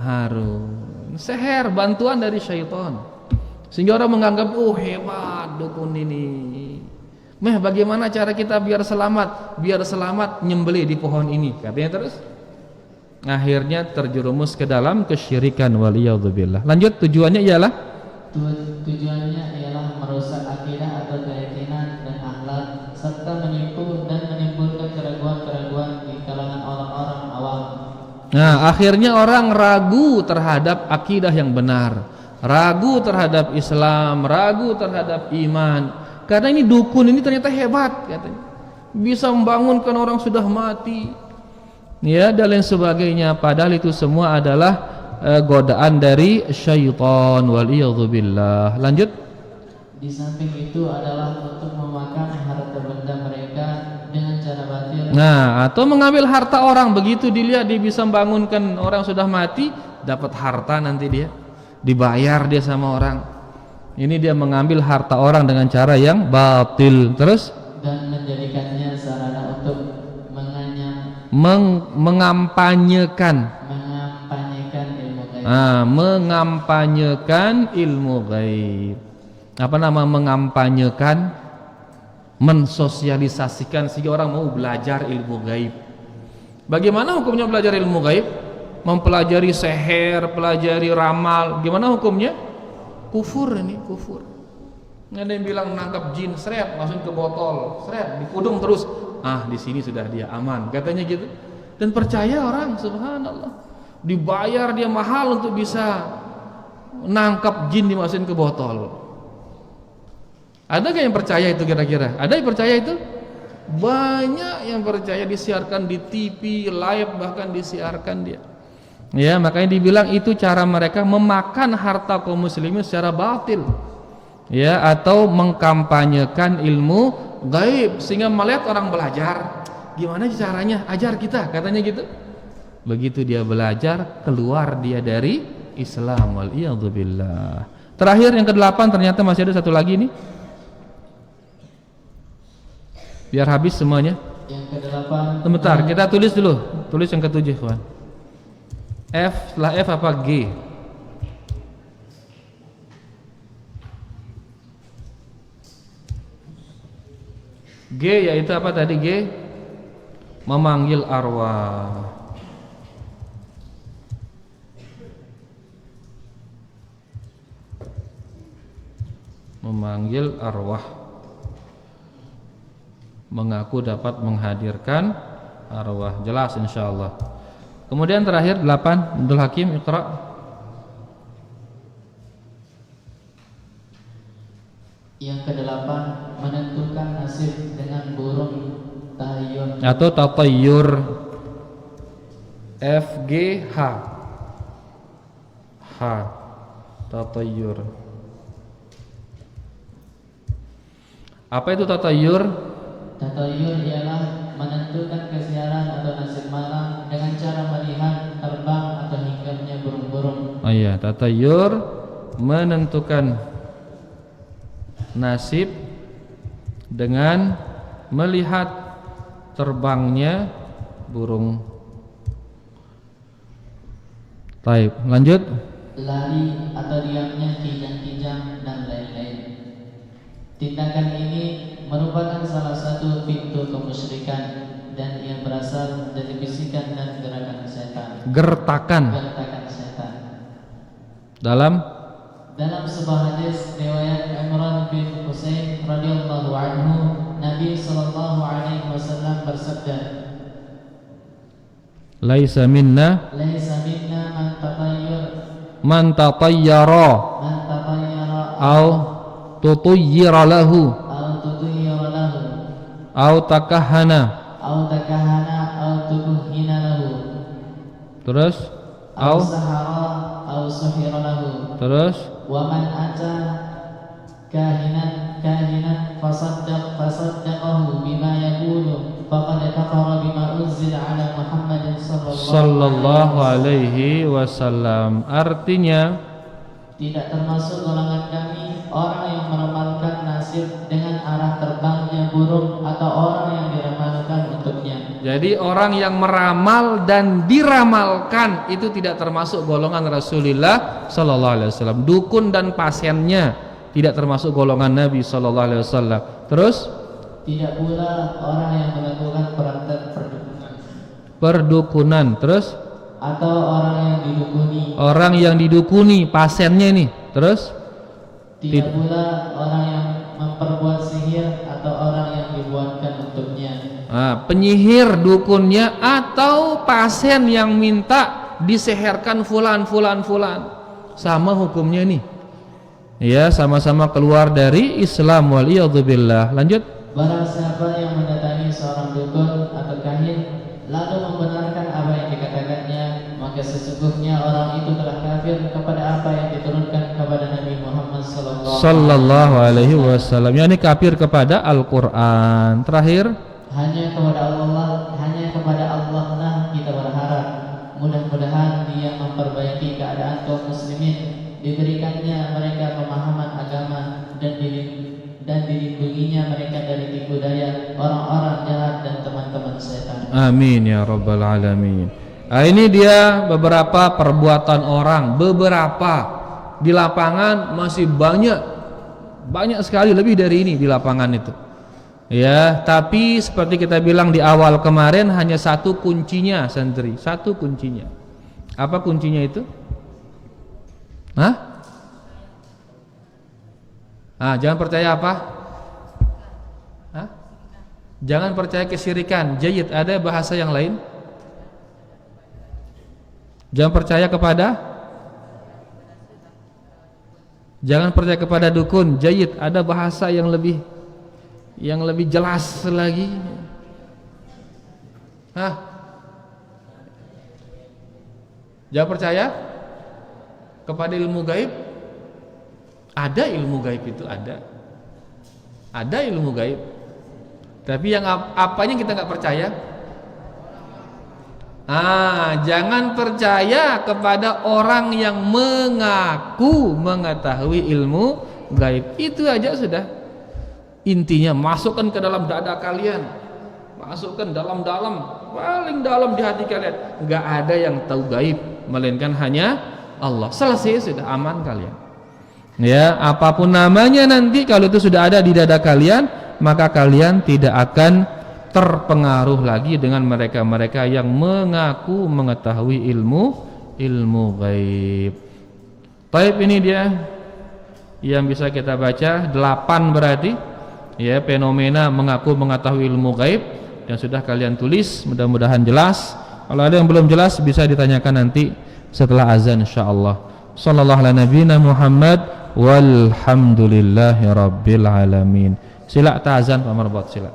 Harun. Seher, bantuan dari syaitan, sehingga orang menganggap, oh hebat dukun ini. Bagaimana cara kita biar selamat? Biar selamat nyembelih di pohon ini, katanya terus. Akhirnya terjerumus ke dalam kesyirikan, waliyadzubillah. Lanjut, tujuannya ialah merusak akidah atau keyakinan dan akhlak, serta menipu dan menimbulkan keraguan-keraguan di kalangan orang-orang awam. Nah, akhirnya orang ragu terhadap akidah yang benar, ragu terhadap Islam, ragu terhadap iman. Karena ini dukun ini ternyata hebat, katanya, bisa membangunkan orang sudah mati, ya, dan lain sebagainya. Padahal itu semua adalah godaan dari syaitan, waliyadzubillah. Lanjut. Di samping itu adalah untuk memakan harta benda mereka dengan cara batil. Nah, atau mengambil harta orang, begitu dilihat dia bisa membangunkan orang sudah mati, dapat harta, nanti dia dibayar dia sama orang. Ini dia mengambil harta orang dengan cara yang batil. Terus, dan menjadikannya sarana untuk mengampanyekan ilmu gaib. Mengampanyekan ilmu gaib. Apa nama mengampanyekan? Mensosialisasikan sehingga orang mau belajar ilmu gaib. Bagaimana hukumnya belajar ilmu gaib? Mempelajari seher, pelajari ramal, gimana hukumnya? Kufur, ini kufur. Ada yang bilang menangkap jin, seret, masukin ke botol, seret, dikudung terus. Di sini sudah dia aman, katanya gitu. Dan percaya orang, subhanallah. Dibayar dia mahal untuk bisa nangkap jin, dimasukin ke botol. Ada gak yang percaya itu kira-kira? Ada yang percaya itu? Banyak yang percaya, disiarkan di TV, live bahkan disiarkan dia. Ya, makanya dibilang itu cara mereka memakan harta kaum muslimin secara batil, ya, atau mengkampanyekan ilmu gaib sehingga melihat orang belajar. Gimana caranya? Ajar kita, katanya gitu. Begitu dia belajar, keluar dia dari Islam, waliyadzubillah. Terakhir yang ke-8, ternyata masih ada satu lagi nih, biar habis semuanya. Yang ke-8. Sebentar, kita tulis dulu. Tulis yang ke-7, kawan. F, setelah F apa G? G yaitu apa tadi G? Memanggil arwah. Memanggil arwah. Mengaku dapat menghadirkan arwah. Jelas insyaallah. Kemudian terakhir 8, Abdul Hakim, Iqra. Yang ke-8, menentukan nasib dengan burung tahayyur atau tatayyur. F G H. Tatayyur. Apa itu tatayyur? Tatayyur ialah menentukan kesiaran atau nasib malam dengan cara melihat terbang atau hinggapnya burung-burung. Oh iya, tatayyur menentukan nasib dengan melihat terbangnya burung. Baik, lanjut. Lari atau diamnya kijang-kijang dan lain-lain. Tindakan ini merupakan salah satu pintu kemusyrikan dan yang berasal dari bisikan dan gerakan setan. Gertakan setan. Dalam sebuah hadis riwayat Imran bin Husain radhiyallahu anhu, Nabi sallallahu alaihi wasallam bersabda, Laisa minna man tatayyara au tutuyyira lahu au takahhana terus au sahara au suhira lahu terus wa man ata kahinan fasaddaqahu bima yaqulu faqad kafara bima unzila ala Muhammadin sallallahu alaihi wasallam. Artinya tidak termasuk golongan kami orang yang meramalkan nasib dengan arah terbangnya burung atau orang yang diramalkan untuknya. Jadi orang yang meramal dan diramalkan itu tidak termasuk golongan Rasulullah sallallahu alaihi wasallam. Dukun dan pasiennya tidak termasuk golongan Nabi sallallahu alaihi wasallam. Terus tidak pula orang yang melakukan praktek perdukunan. Terus atau orang yang didukuni. Orang yang didukuni pasiennya ini. Terus tidak pula orang yang memperbuat sihir atau orang yang dibuatkan untuknya. Penyihir dukunnya atau pasien yang minta diseherkan fulan sama hukumnya nih. Ya, sama-sama keluar dari Islam waliyadzubillah. Lanjut. Barang siapa yang mendatangi seorang dukun atau kahin lalu membenarkan apa yang dikatakannya, maka sesungguhnya orang itu telah kafir kepada apa yang diturunkan kepada Nabi Muhammad sallallahu alaihi wasallam. Yani kafir kepada Al-Qur'an. Terakhir, hanya kepada Allah lah kita berharap. Mudah-mudahan Dia memperbaiki keadaan kaum muslimin, diberikannya mereka pemahaman agama dan dilindunginya mereka dari tipu daya orang-orang jahat dan teman-teman setan. Amin ya rabbal alamin. Ini dia beberapa perbuatan orang, beberapa di lapangan masih banyak sekali, lebih dari ini di lapangan itu. Ya, tapi seperti kita bilang di awal kemarin, hanya satu kuncinya santri, satu kuncinya. Apa kuncinya itu? Jangan percaya apa? Jangan percaya kesyirikan. Jayyid, ada bahasa yang lain? Jangan percaya kepada dukun. Jayyid, ada bahasa yang lebih jelas lagi? Jangan percaya kepada ilmu gaib. Ada ilmu gaib itu, ada ilmu gaib. Tapi yang apanya kita nggak percaya? Jangan percaya kepada orang yang mengaku mengetahui ilmu gaib. Itu aja sudah. Intinya masukkan ke dalam dada kalian, masukkan dalam-dalam, paling dalam di hati kalian. Nggak ada yang tahu gaib melainkan hanya Allah. Selesai, sudah aman kalian. Ya, apapun namanya nanti kalau itu sudah ada di dada kalian, maka kalian tidak akan terpengaruh lagi dengan mereka-mereka yang mengaku mengetahui ilmu gaib. Taib, ini dia yang bisa kita baca 8 berarti ya, fenomena mengaku mengetahui ilmu gaib yang sudah kalian tulis. Mudah-mudahan jelas. Kalau ada yang belum jelas bisa ditanyakan nanti setelah azan insyaallah. Sallallahu ala nabiyina Muhammad walhamdulillahi rabbil alamin. Sila ta'azan Pak Marbot, sila.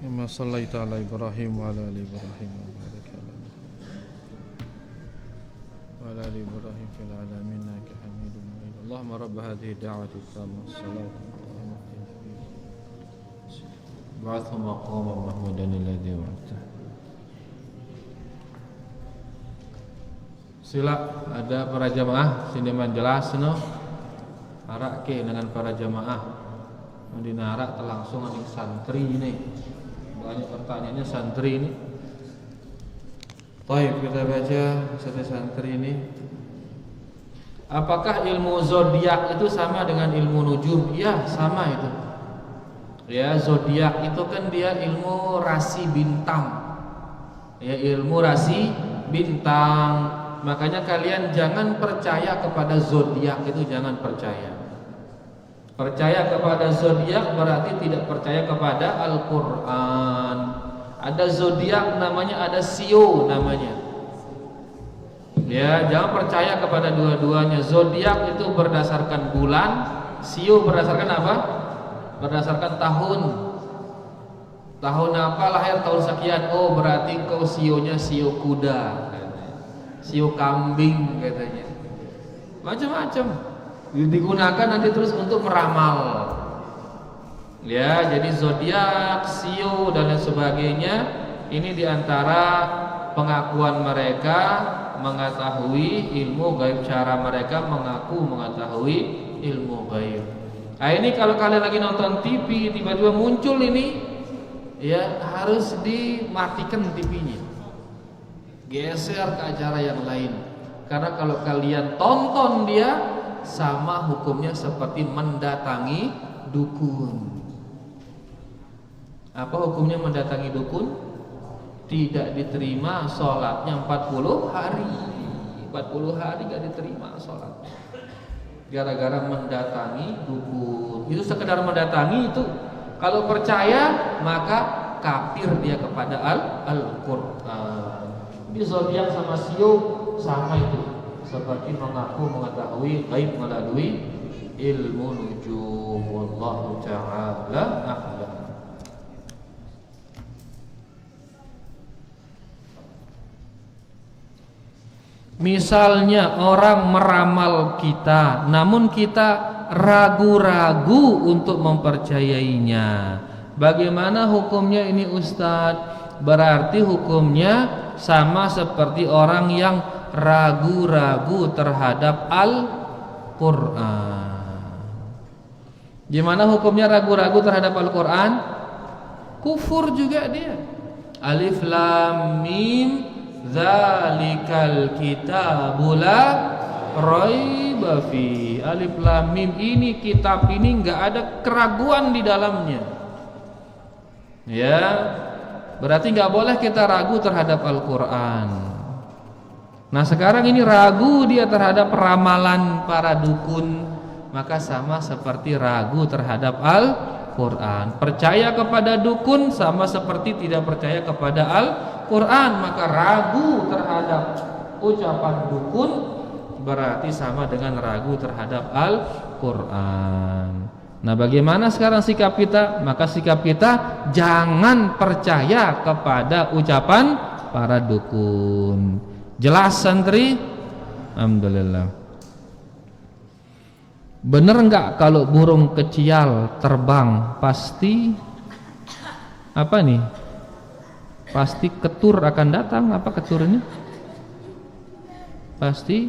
كما صليت على إبراهيم وعلى آل إبراهيم وعلى آل إبراهيم في العالمين إنك حميد مجيد. اللهم رب هذه الدعوة التامة والصلاة القائمة بعثه مقاما محمودا الذي وعدته. Sila ada para jamaah sini jelas no arak ke dengan para jamaah dinarak langsung dengan santri ini. Banyak pertanyaannya santri ini. Baik, kita baca satu santri ini. Apakah ilmu zodiak itu sama dengan ilmu nujum? Ya, sama itu. Ya, zodiak itu kan dia ilmu rasi bintang. Ya, ilmu rasi bintang. Makanya kalian jangan percaya kepada zodiak itu, jangan percaya. Percaya kepada zodiak berarti tidak percaya kepada Al-Qur'an. Ada zodiak namanya, ada sio namanya. Ya, jangan percaya kepada dua-duanya. Zodiak itu berdasarkan bulan, sio berdasarkan apa? Berdasarkan tahun. Tahun apa lahir tahun sekian. Oh, berarti kau sionya sio kuda, sio kambing katanya. Macam-macam digunakan nanti terus untuk meramal. Ya, jadi zodiak, sio dan lain sebagainya ini diantara pengakuan mereka mengetahui ilmu gaib, cara mereka mengaku mengetahui ilmu gaib. Nah, ini kalau kalian lagi nonton TV tiba-tiba muncul ini, ya harus dimatikan TV-nya, geser ke acara yang lain. Karena kalau kalian tonton dia, sama hukumnya seperti mendatangi dukun. Apa hukumnya mendatangi dukun? Tidak diterima sholatnya 40 hari. 40 hari gak diterima sholat, gara-gara mendatangi dukun. Itu sekedar mendatangi itu. Kalau percaya maka kafir dia kepada Al-Qur'an. Di zodiak sama sio sama itu, seperti mengaku mengetahui gaib melalui ilmu nujum. Wallahu ta'ala a'lam. Misalnya orang meramal kita, namun kita ragu-ragu untuk mempercayainya. Bagaimana hukumnya ini Ustadz? Berarti hukumnya sama seperti orang yang ragu-ragu terhadap Al-Qur'an. Gimana hukumnya ragu-ragu terhadap Al-Qur'an? Kufur juga dia. Alif Lam Mim Zalikal kitabu la raiba fi. Alif Lam Mim, ini kitab ini enggak ada keraguan di dalamnya. Ya, berarti enggak boleh kita ragu terhadap Al-Qur'an. Nah, sekarang ini ragu dia terhadap ramalan para dukun, maka sama seperti ragu terhadap Al-Qur'an. Percaya kepada dukun sama seperti tidak percaya kepada Al-Qur'an. Maka ragu terhadap ucapan dukun berarti sama dengan ragu terhadap Al-Qur'an. Nah, bagaimana sekarang sikap kita? Maka sikap kita jangan percaya kepada ucapan para dukun. Jelas santri? Alhamdulillah. Bener enggak kalau burung kecial terbang pasti apa nih? Pasti ketur akan datang. Apa ketur ini? Pasti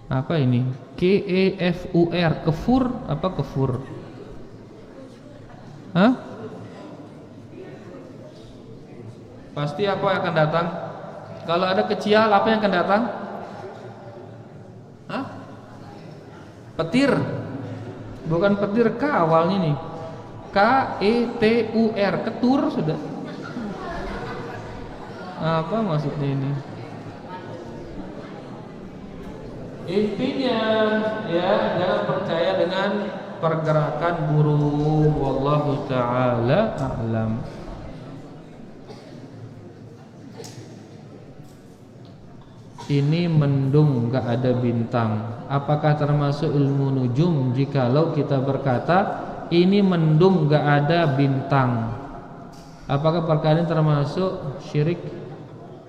apa ini? KEFUR, kefur apa kefur? Hah? Pasti apa yang akan datang? Kalau ada kecial apa yang akan datang? Hah? Petir. Bukan petir K awalnya nih. KETUR, ketur sudah. Apa maksudnya ini? Intinya ya, jangan percaya dengan pergerakan burung. Wallahu ta'ala a'lam. Ini mendung gak ada bintang, apakah termasuk ilmu nujum jikalau kita berkata ini mendung gak ada bintang? Apakah perkara ini termasuk syirik?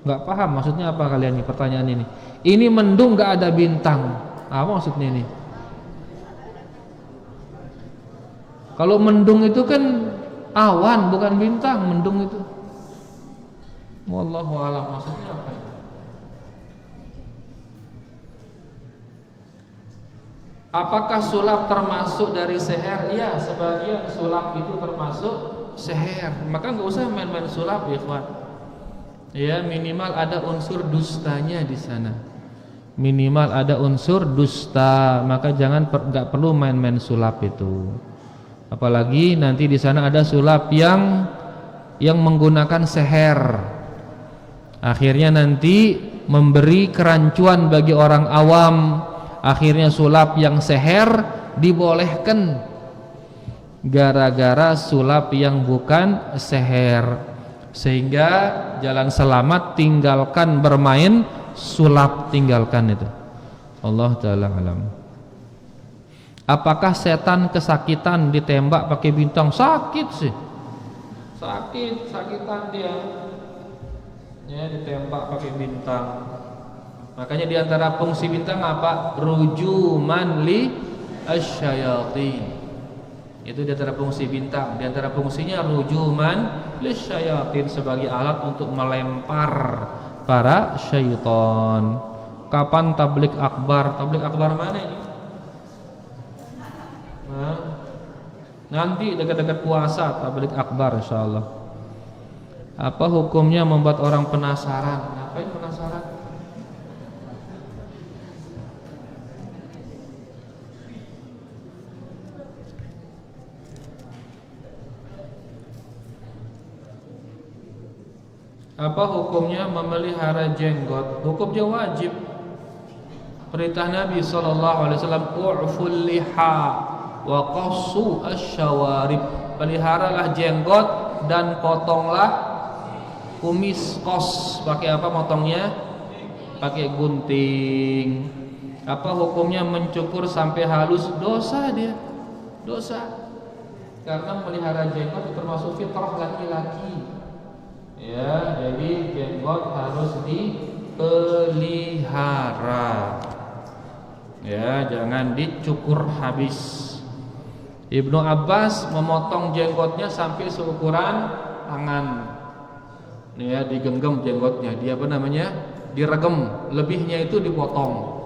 Nggak paham maksudnya apa kalian nih pertanyaan ini. Ini mendung nggak ada bintang. Apa maksudnya ini? Kalau mendung itu kan awan bukan bintang, mendung itu. Wallahu a'lam maksudnya apa? Apakah sulap termasuk dari seher? Iya, sebagian sulap itu termasuk seher. Maka nggak usah main-main sulap ya, ikhwan. Ya, minimal ada unsur dustanya di sana. Minimal ada unsur dusta, maka nggak perlu main-main sulap itu. Apalagi nanti di sana ada sulap yang menggunakan seher. Akhirnya nanti memberi kerancuan bagi orang awam. Akhirnya sulap yang seher dibolehkan gara-gara sulap yang bukan seher, sehingga jalan selamat tinggalkan bermain sulap, tinggalkan itu. Allah taala alam. Apakah setan kesakitan ditembak pakai bintang? Sakit sih, sakitan dia ya, ditembak pakai bintang. Makanya diantara fungsi bintang apa? Rujuman li asyayatin. Itu diantara fungsi bintang. Diantara fungsinya rujuman li asyayatin, sebagai alat untuk melempar para syaitan. Kapan tablik akbar? Tablik akbar mana ini? Nah, nanti dekat-dekat puasa tablik akbar insyaallah. Apa hukumnya membuat orang penasaran? Ngapain penasaran? Apa hukumnya memelihara jenggot? Hukumnya wajib. Perintah Nabi SAW, u'ful liha wa qassu asyawarib. Peliharalah jenggot dan potonglah kumis. Qas, pakai apa motongnya? Pakai gunting. Apa hukumnya mencukur sampai halus? Dosa dia, dosa. Karena memelihara jenggot itu termasuk fitrah laki-laki. Ya, jadi jenggot harus dipelihara. Ya, jangan dicukur habis. Ibnu Abbas memotong jenggotnya sampai seukuran tangan. Ya, digenggam jenggotnya. Dia apa namanya? Diregem. Lebihnya itu dipotong.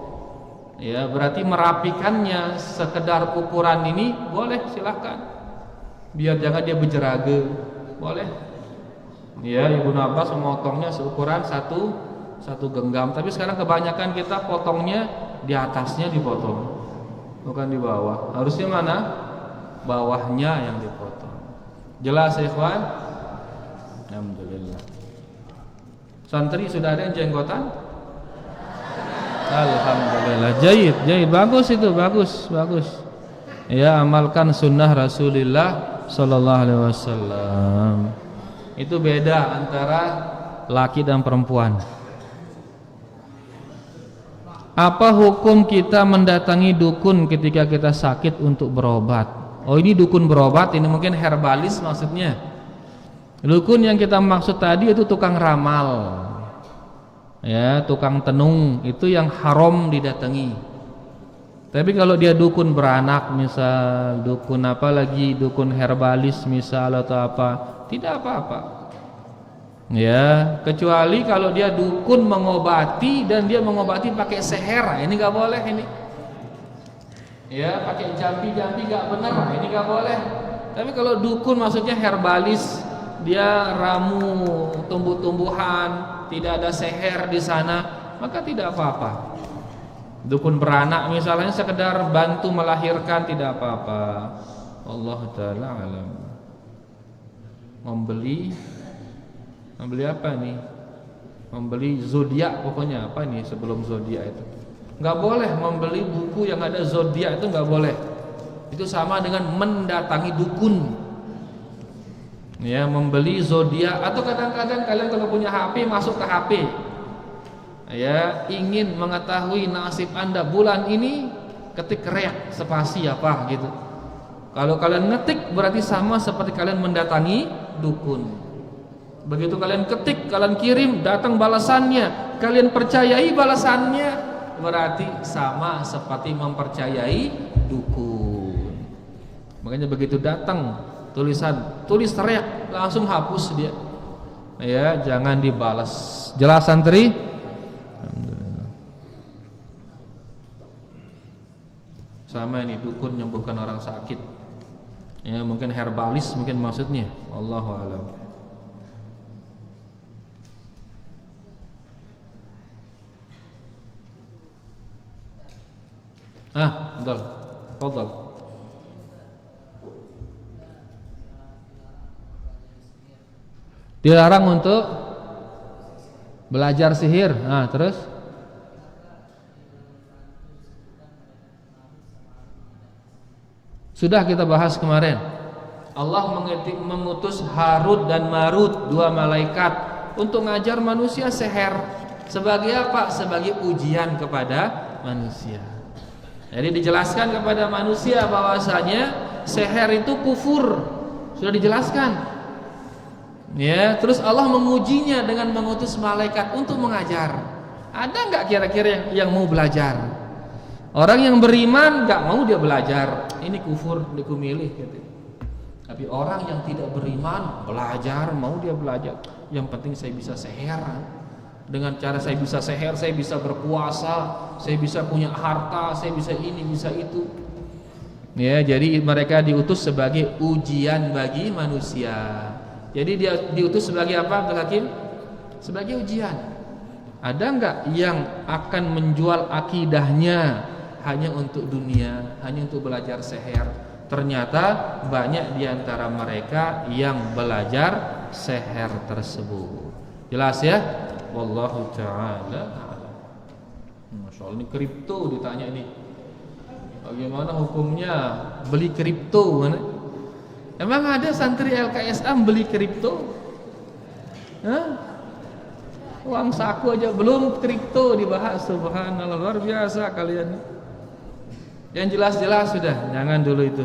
Ya, berarti merapikannya sekedar ukuran ini boleh, silahkan. Biar jangan dia berjeraga. Boleh. Ya, Ibnu Abbas memotongnya seukuran satu genggam. Tapi sekarang kebanyakan kita potongnya di atasnya dipotong, bukan di bawah. Harusnya mana? Bawahnya yang dipotong. Jelas ya, ikhwan? Alhamdulillah. Santri sudah ada yang jenggotan? Alhamdulillah. Jayid. Bagus itu, bagus. Ya, amalkan sunnah Rasulullah sallallahu alaihi wasallam. Itu beda antara laki dan perempuan. Apa hukum kita mendatangi dukun ketika kita sakit untuk berobat? Oh, ini dukun berobat, ini mungkin herbalis maksudnya. Dukun yang kita maksud tadi itu tukang ramal. Ya, tukang tenung, itu yang haram didatangi. Tapi kalau dia dukun beranak misal, dukun apa lagi, dukun herbalis misal atau apa, tidak apa-apa. Ya, kecuali kalau dia dukun mengobati dan dia mengobati pakai seher, ini nggak boleh ini. Ya, pakai jampi-jampi nggak benar, ini nggak boleh. Tapi kalau dukun maksudnya herbalis, dia ramu tumbuh-tumbuhan, tidak ada seher di sana, maka tidak apa-apa. Dukun beranak misalnya sekedar bantu melahirkan, tidak apa-apa. Allah taala alam. Membeli apa nih? Membeli zodiak, pokoknya apa nih sebelum zodiak itu? Nggak boleh membeli buku yang ada zodiak, itu nggak boleh. Itu sama dengan mendatangi dukun. Ya, membeli zodiak, atau kadang-kadang kalian kalau punya HP masuk ke HP. Ya, ingin mengetahui nasib Anda bulan ini, ketik reak spasi apa gitu. Kalau kalian ngetik berarti sama seperti kalian mendatangi dukun. Begitu kalian ketik, kalian kirim, datang balasannya, kalian percayai balasannya, berarti sama seperti mempercayai dukun. Makanya begitu datang tulisan, tulis teriak, langsung hapus dia. Ya, jangan dibalas. Jelas santri? Alhamdulillah. Sama ini dukun nyembuhkan orang sakit. Ya, mungkin herbalis mungkin maksudnya. Wallahu a'lam. Betul. Fadhal. Dilarang untuk belajar sihir. Terus sudah kita bahas kemarin. Allah mengutus Harut dan Marut, dua malaikat, untuk ngajar manusia sihir. Sebagai apa? Sebagai ujian kepada manusia. Jadi dijelaskan kepada manusia bahwasanya sihir itu kufur. Sudah dijelaskan. Ya, terus Allah mengujinya dengan mengutus malaikat untuk mengajar. Ada nggak kira-kira yang mau belajar? Orang yang beriman nggak mau dia belajar. Ini kufur, dikumilih gitu. Tapi orang yang tidak beriman belajar, mau dia belajar. Yang penting saya bisa sihir. Dengan cara saya bisa sihir, saya bisa berkuasa, saya bisa punya harta, saya bisa ini, bisa itu. Ya, jadi mereka diutus sebagai ujian bagi manusia. Jadi dia diutus sebagai apa, Abdul Hakim? Sebagai ujian. Ada enggak yang akan menjual akidahnya hanya untuk dunia, hanya untuk belajar sihir? Ternyata banyak di antara mereka yang belajar sihir tersebut. Jelas ya? Wallahu ta'ala. Masya Allah, ini kripto ditanya ini. Bagaimana hukumnya beli kripto? Emang ada santri LKSA beli kripto? Uang saku aja belum kripto dibahas. Subhanallah, luar biasa kalian. Yang jelas-jelas sudah, jangan dulu itu.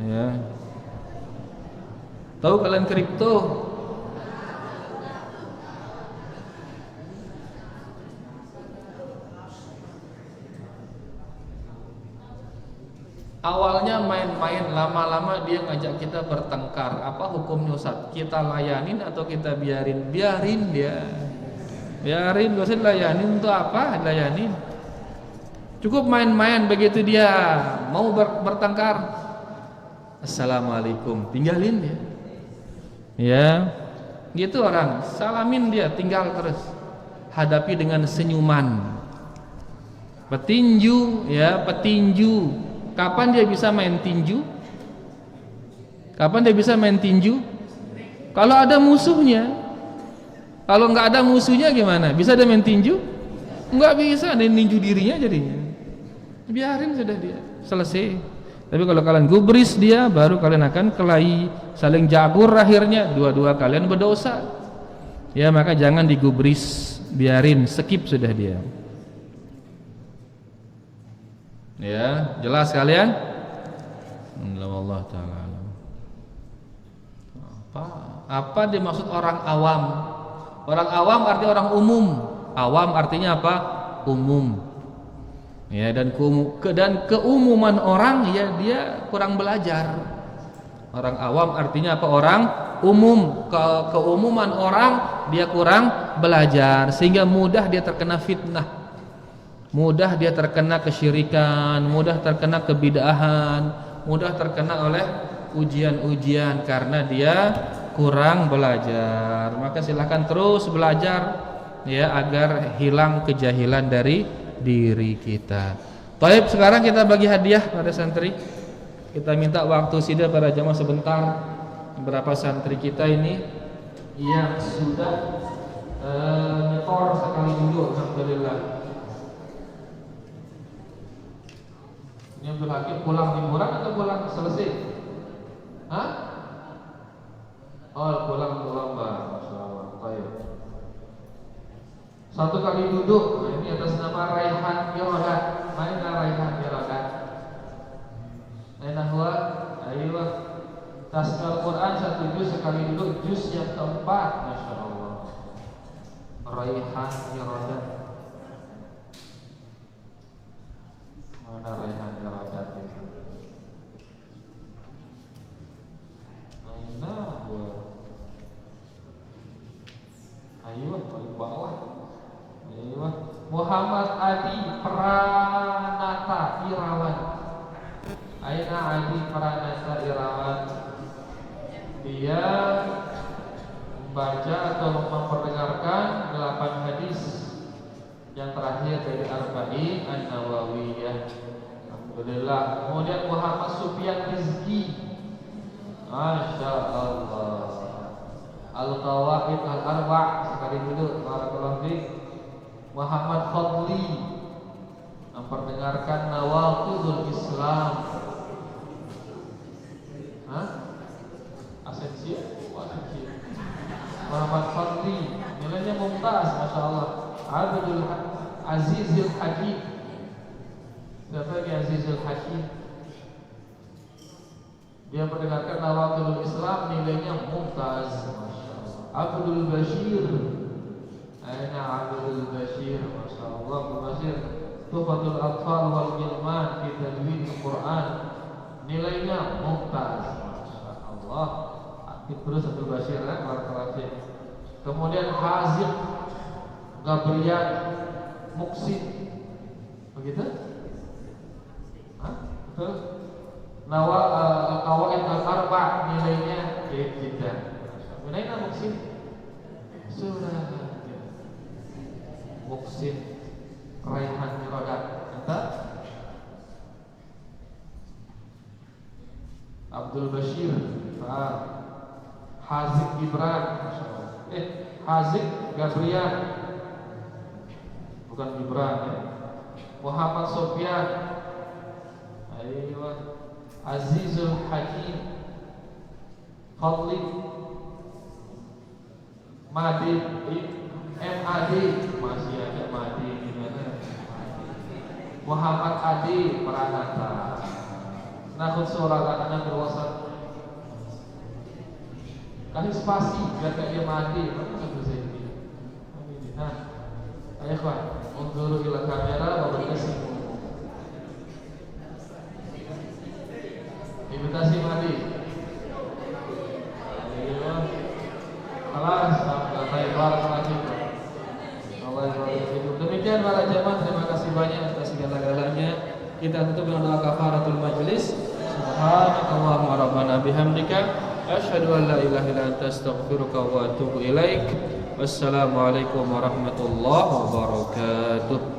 Ya. Tahu kalian kripto? Awalnya main-main, lama-lama dia ngajak kita bertengkar. Apa hukumnya Ustaz? Kita layanin atau kita biarin? Biarin dia. Biarin, gak usah layanin. Untuk apa layanin? Cukup main-main, begitu dia mau bertengkar, Assalamualaikum, tinggalin dia. Ya, gitu orang, salamin dia, tinggal terus. Hadapi dengan senyuman. Petinju, ya, petinju. Kapan dia bisa main tinju? Kapan dia bisa main tinju? Kalau ada musuhnya. Kalau nggak ada musuhnya gimana? Bisa dia main tinju? Nggak bisa, dia ninju dirinya jadinya. Biarin sudah dia, selesai. Tapi kalau kalian gubris dia, baru kalian akan kelahi, saling jagur, akhirnya dua-dua kalian berdosa. Ya, maka jangan digubris, biarin, skip sudah dia. Ya, jelas kalian? Allah Ta'ala. Apa dimaksud orang awam? Orang awam artinya orang umum. Awam artinya apa? Umum. Ya, dan keumuman orang, ya dia kurang belajar. Orang awam artinya apa? Orang umum. Keumuman orang dia kurang belajar, sehingga mudah dia terkena fitnah. Mudah dia terkena kesyirikan, mudah terkena kebid'ahan, mudah terkena oleh ujian-ujian karena dia kurang belajar. Maka silakan terus belajar, ya, agar hilang kejahilan dari diri kita. Baik, sekarang kita bagi hadiah pada santri. Kita minta waktu sida pada jamaah sebentar. Beberapa santri kita ini yang sudah nyetor sekali dulu, alhamdulillah. Ini Abdul Hakim pulang liburan atau pulang selesai? Hah? Oh, pulang lomba. Masyaallah. Baik. Satu kali duduk. Ini atas nama Raihan Irodat. Mana Raihan Irodat? Aina huwa? Ayo. Tasbih Al-Quran 1 juz sekali duduk juz yang keempat. Masya Allah. Raihan Iradat. Mana Raihan Iradat itu? Nah, ayo paling bawah. Ayo Muhammad Adi Pranata Irawan. Aina Adi Pranata Irawan. Dia membaca atau memperdengarkan 8 hadis yang terakhir dari Arba'in An-Nawawiyah. Alhamdulillah. Kemudian Muhammad Sufyan Rizki. Masya Allah. Al-Qawaid Al-Arba' sekali dulu. Barakallahu fiik. Muhammad Fadli memperdengarkan Nawaqidul Islam. Asensio. Muhammad Fadli nilainya mumtaz, masya Allah. Abdul Azizul Hakim. Siapa lagi Azizul Hakim? Dia memperdengarkan Nawaqidul Islam, nilainya mumtaz, masya Allah. Abdul Bashir. Aina Abdul Bashir, masya Allah. Abdul Bashir Tuhfatul Atfal wal Gilman fi Tajwid Al-Quran, nilainya mumtaz, masya Allah. Aktif terus Abdul Bashir, barakallahu fiik. Kemudian Haziq Gabriel Muksin, begitu? Betul? Qawaid Al-Arba' nilainya tidak. Nilainya Muksin. Surah Muksin Raihan Iradat. Kata Abdul Bashir, Haziq Gibran, Haziq Gabriel, bukan Gibran ya. Muhammad Sofyan, Azizul Hakim, Fadli, Madin, MAD, masih ada Madin di mana? Muhammad Adi Pranata. Nakhud surah anak berwasat. Kasih spasi biar kayak dia mati. Mana satu senti? Nah, ayo kawan, unzuru ila kamera wa berkasimu. Imitasi mati. Ayo, kelas sampai barakallahu fikum. Allah wabarakatuh. Demikian para jamaah, terima kasih banyak atas segala-galanya. Kita tutup dengan doa kafaratul majlis. Subhanakallahumma rabbana bihamdika asyhadu an la ilaha illa anta astaghfiruka wa atubu ilaik. Wassalamualaikum warahmatullahi wabarakatuh.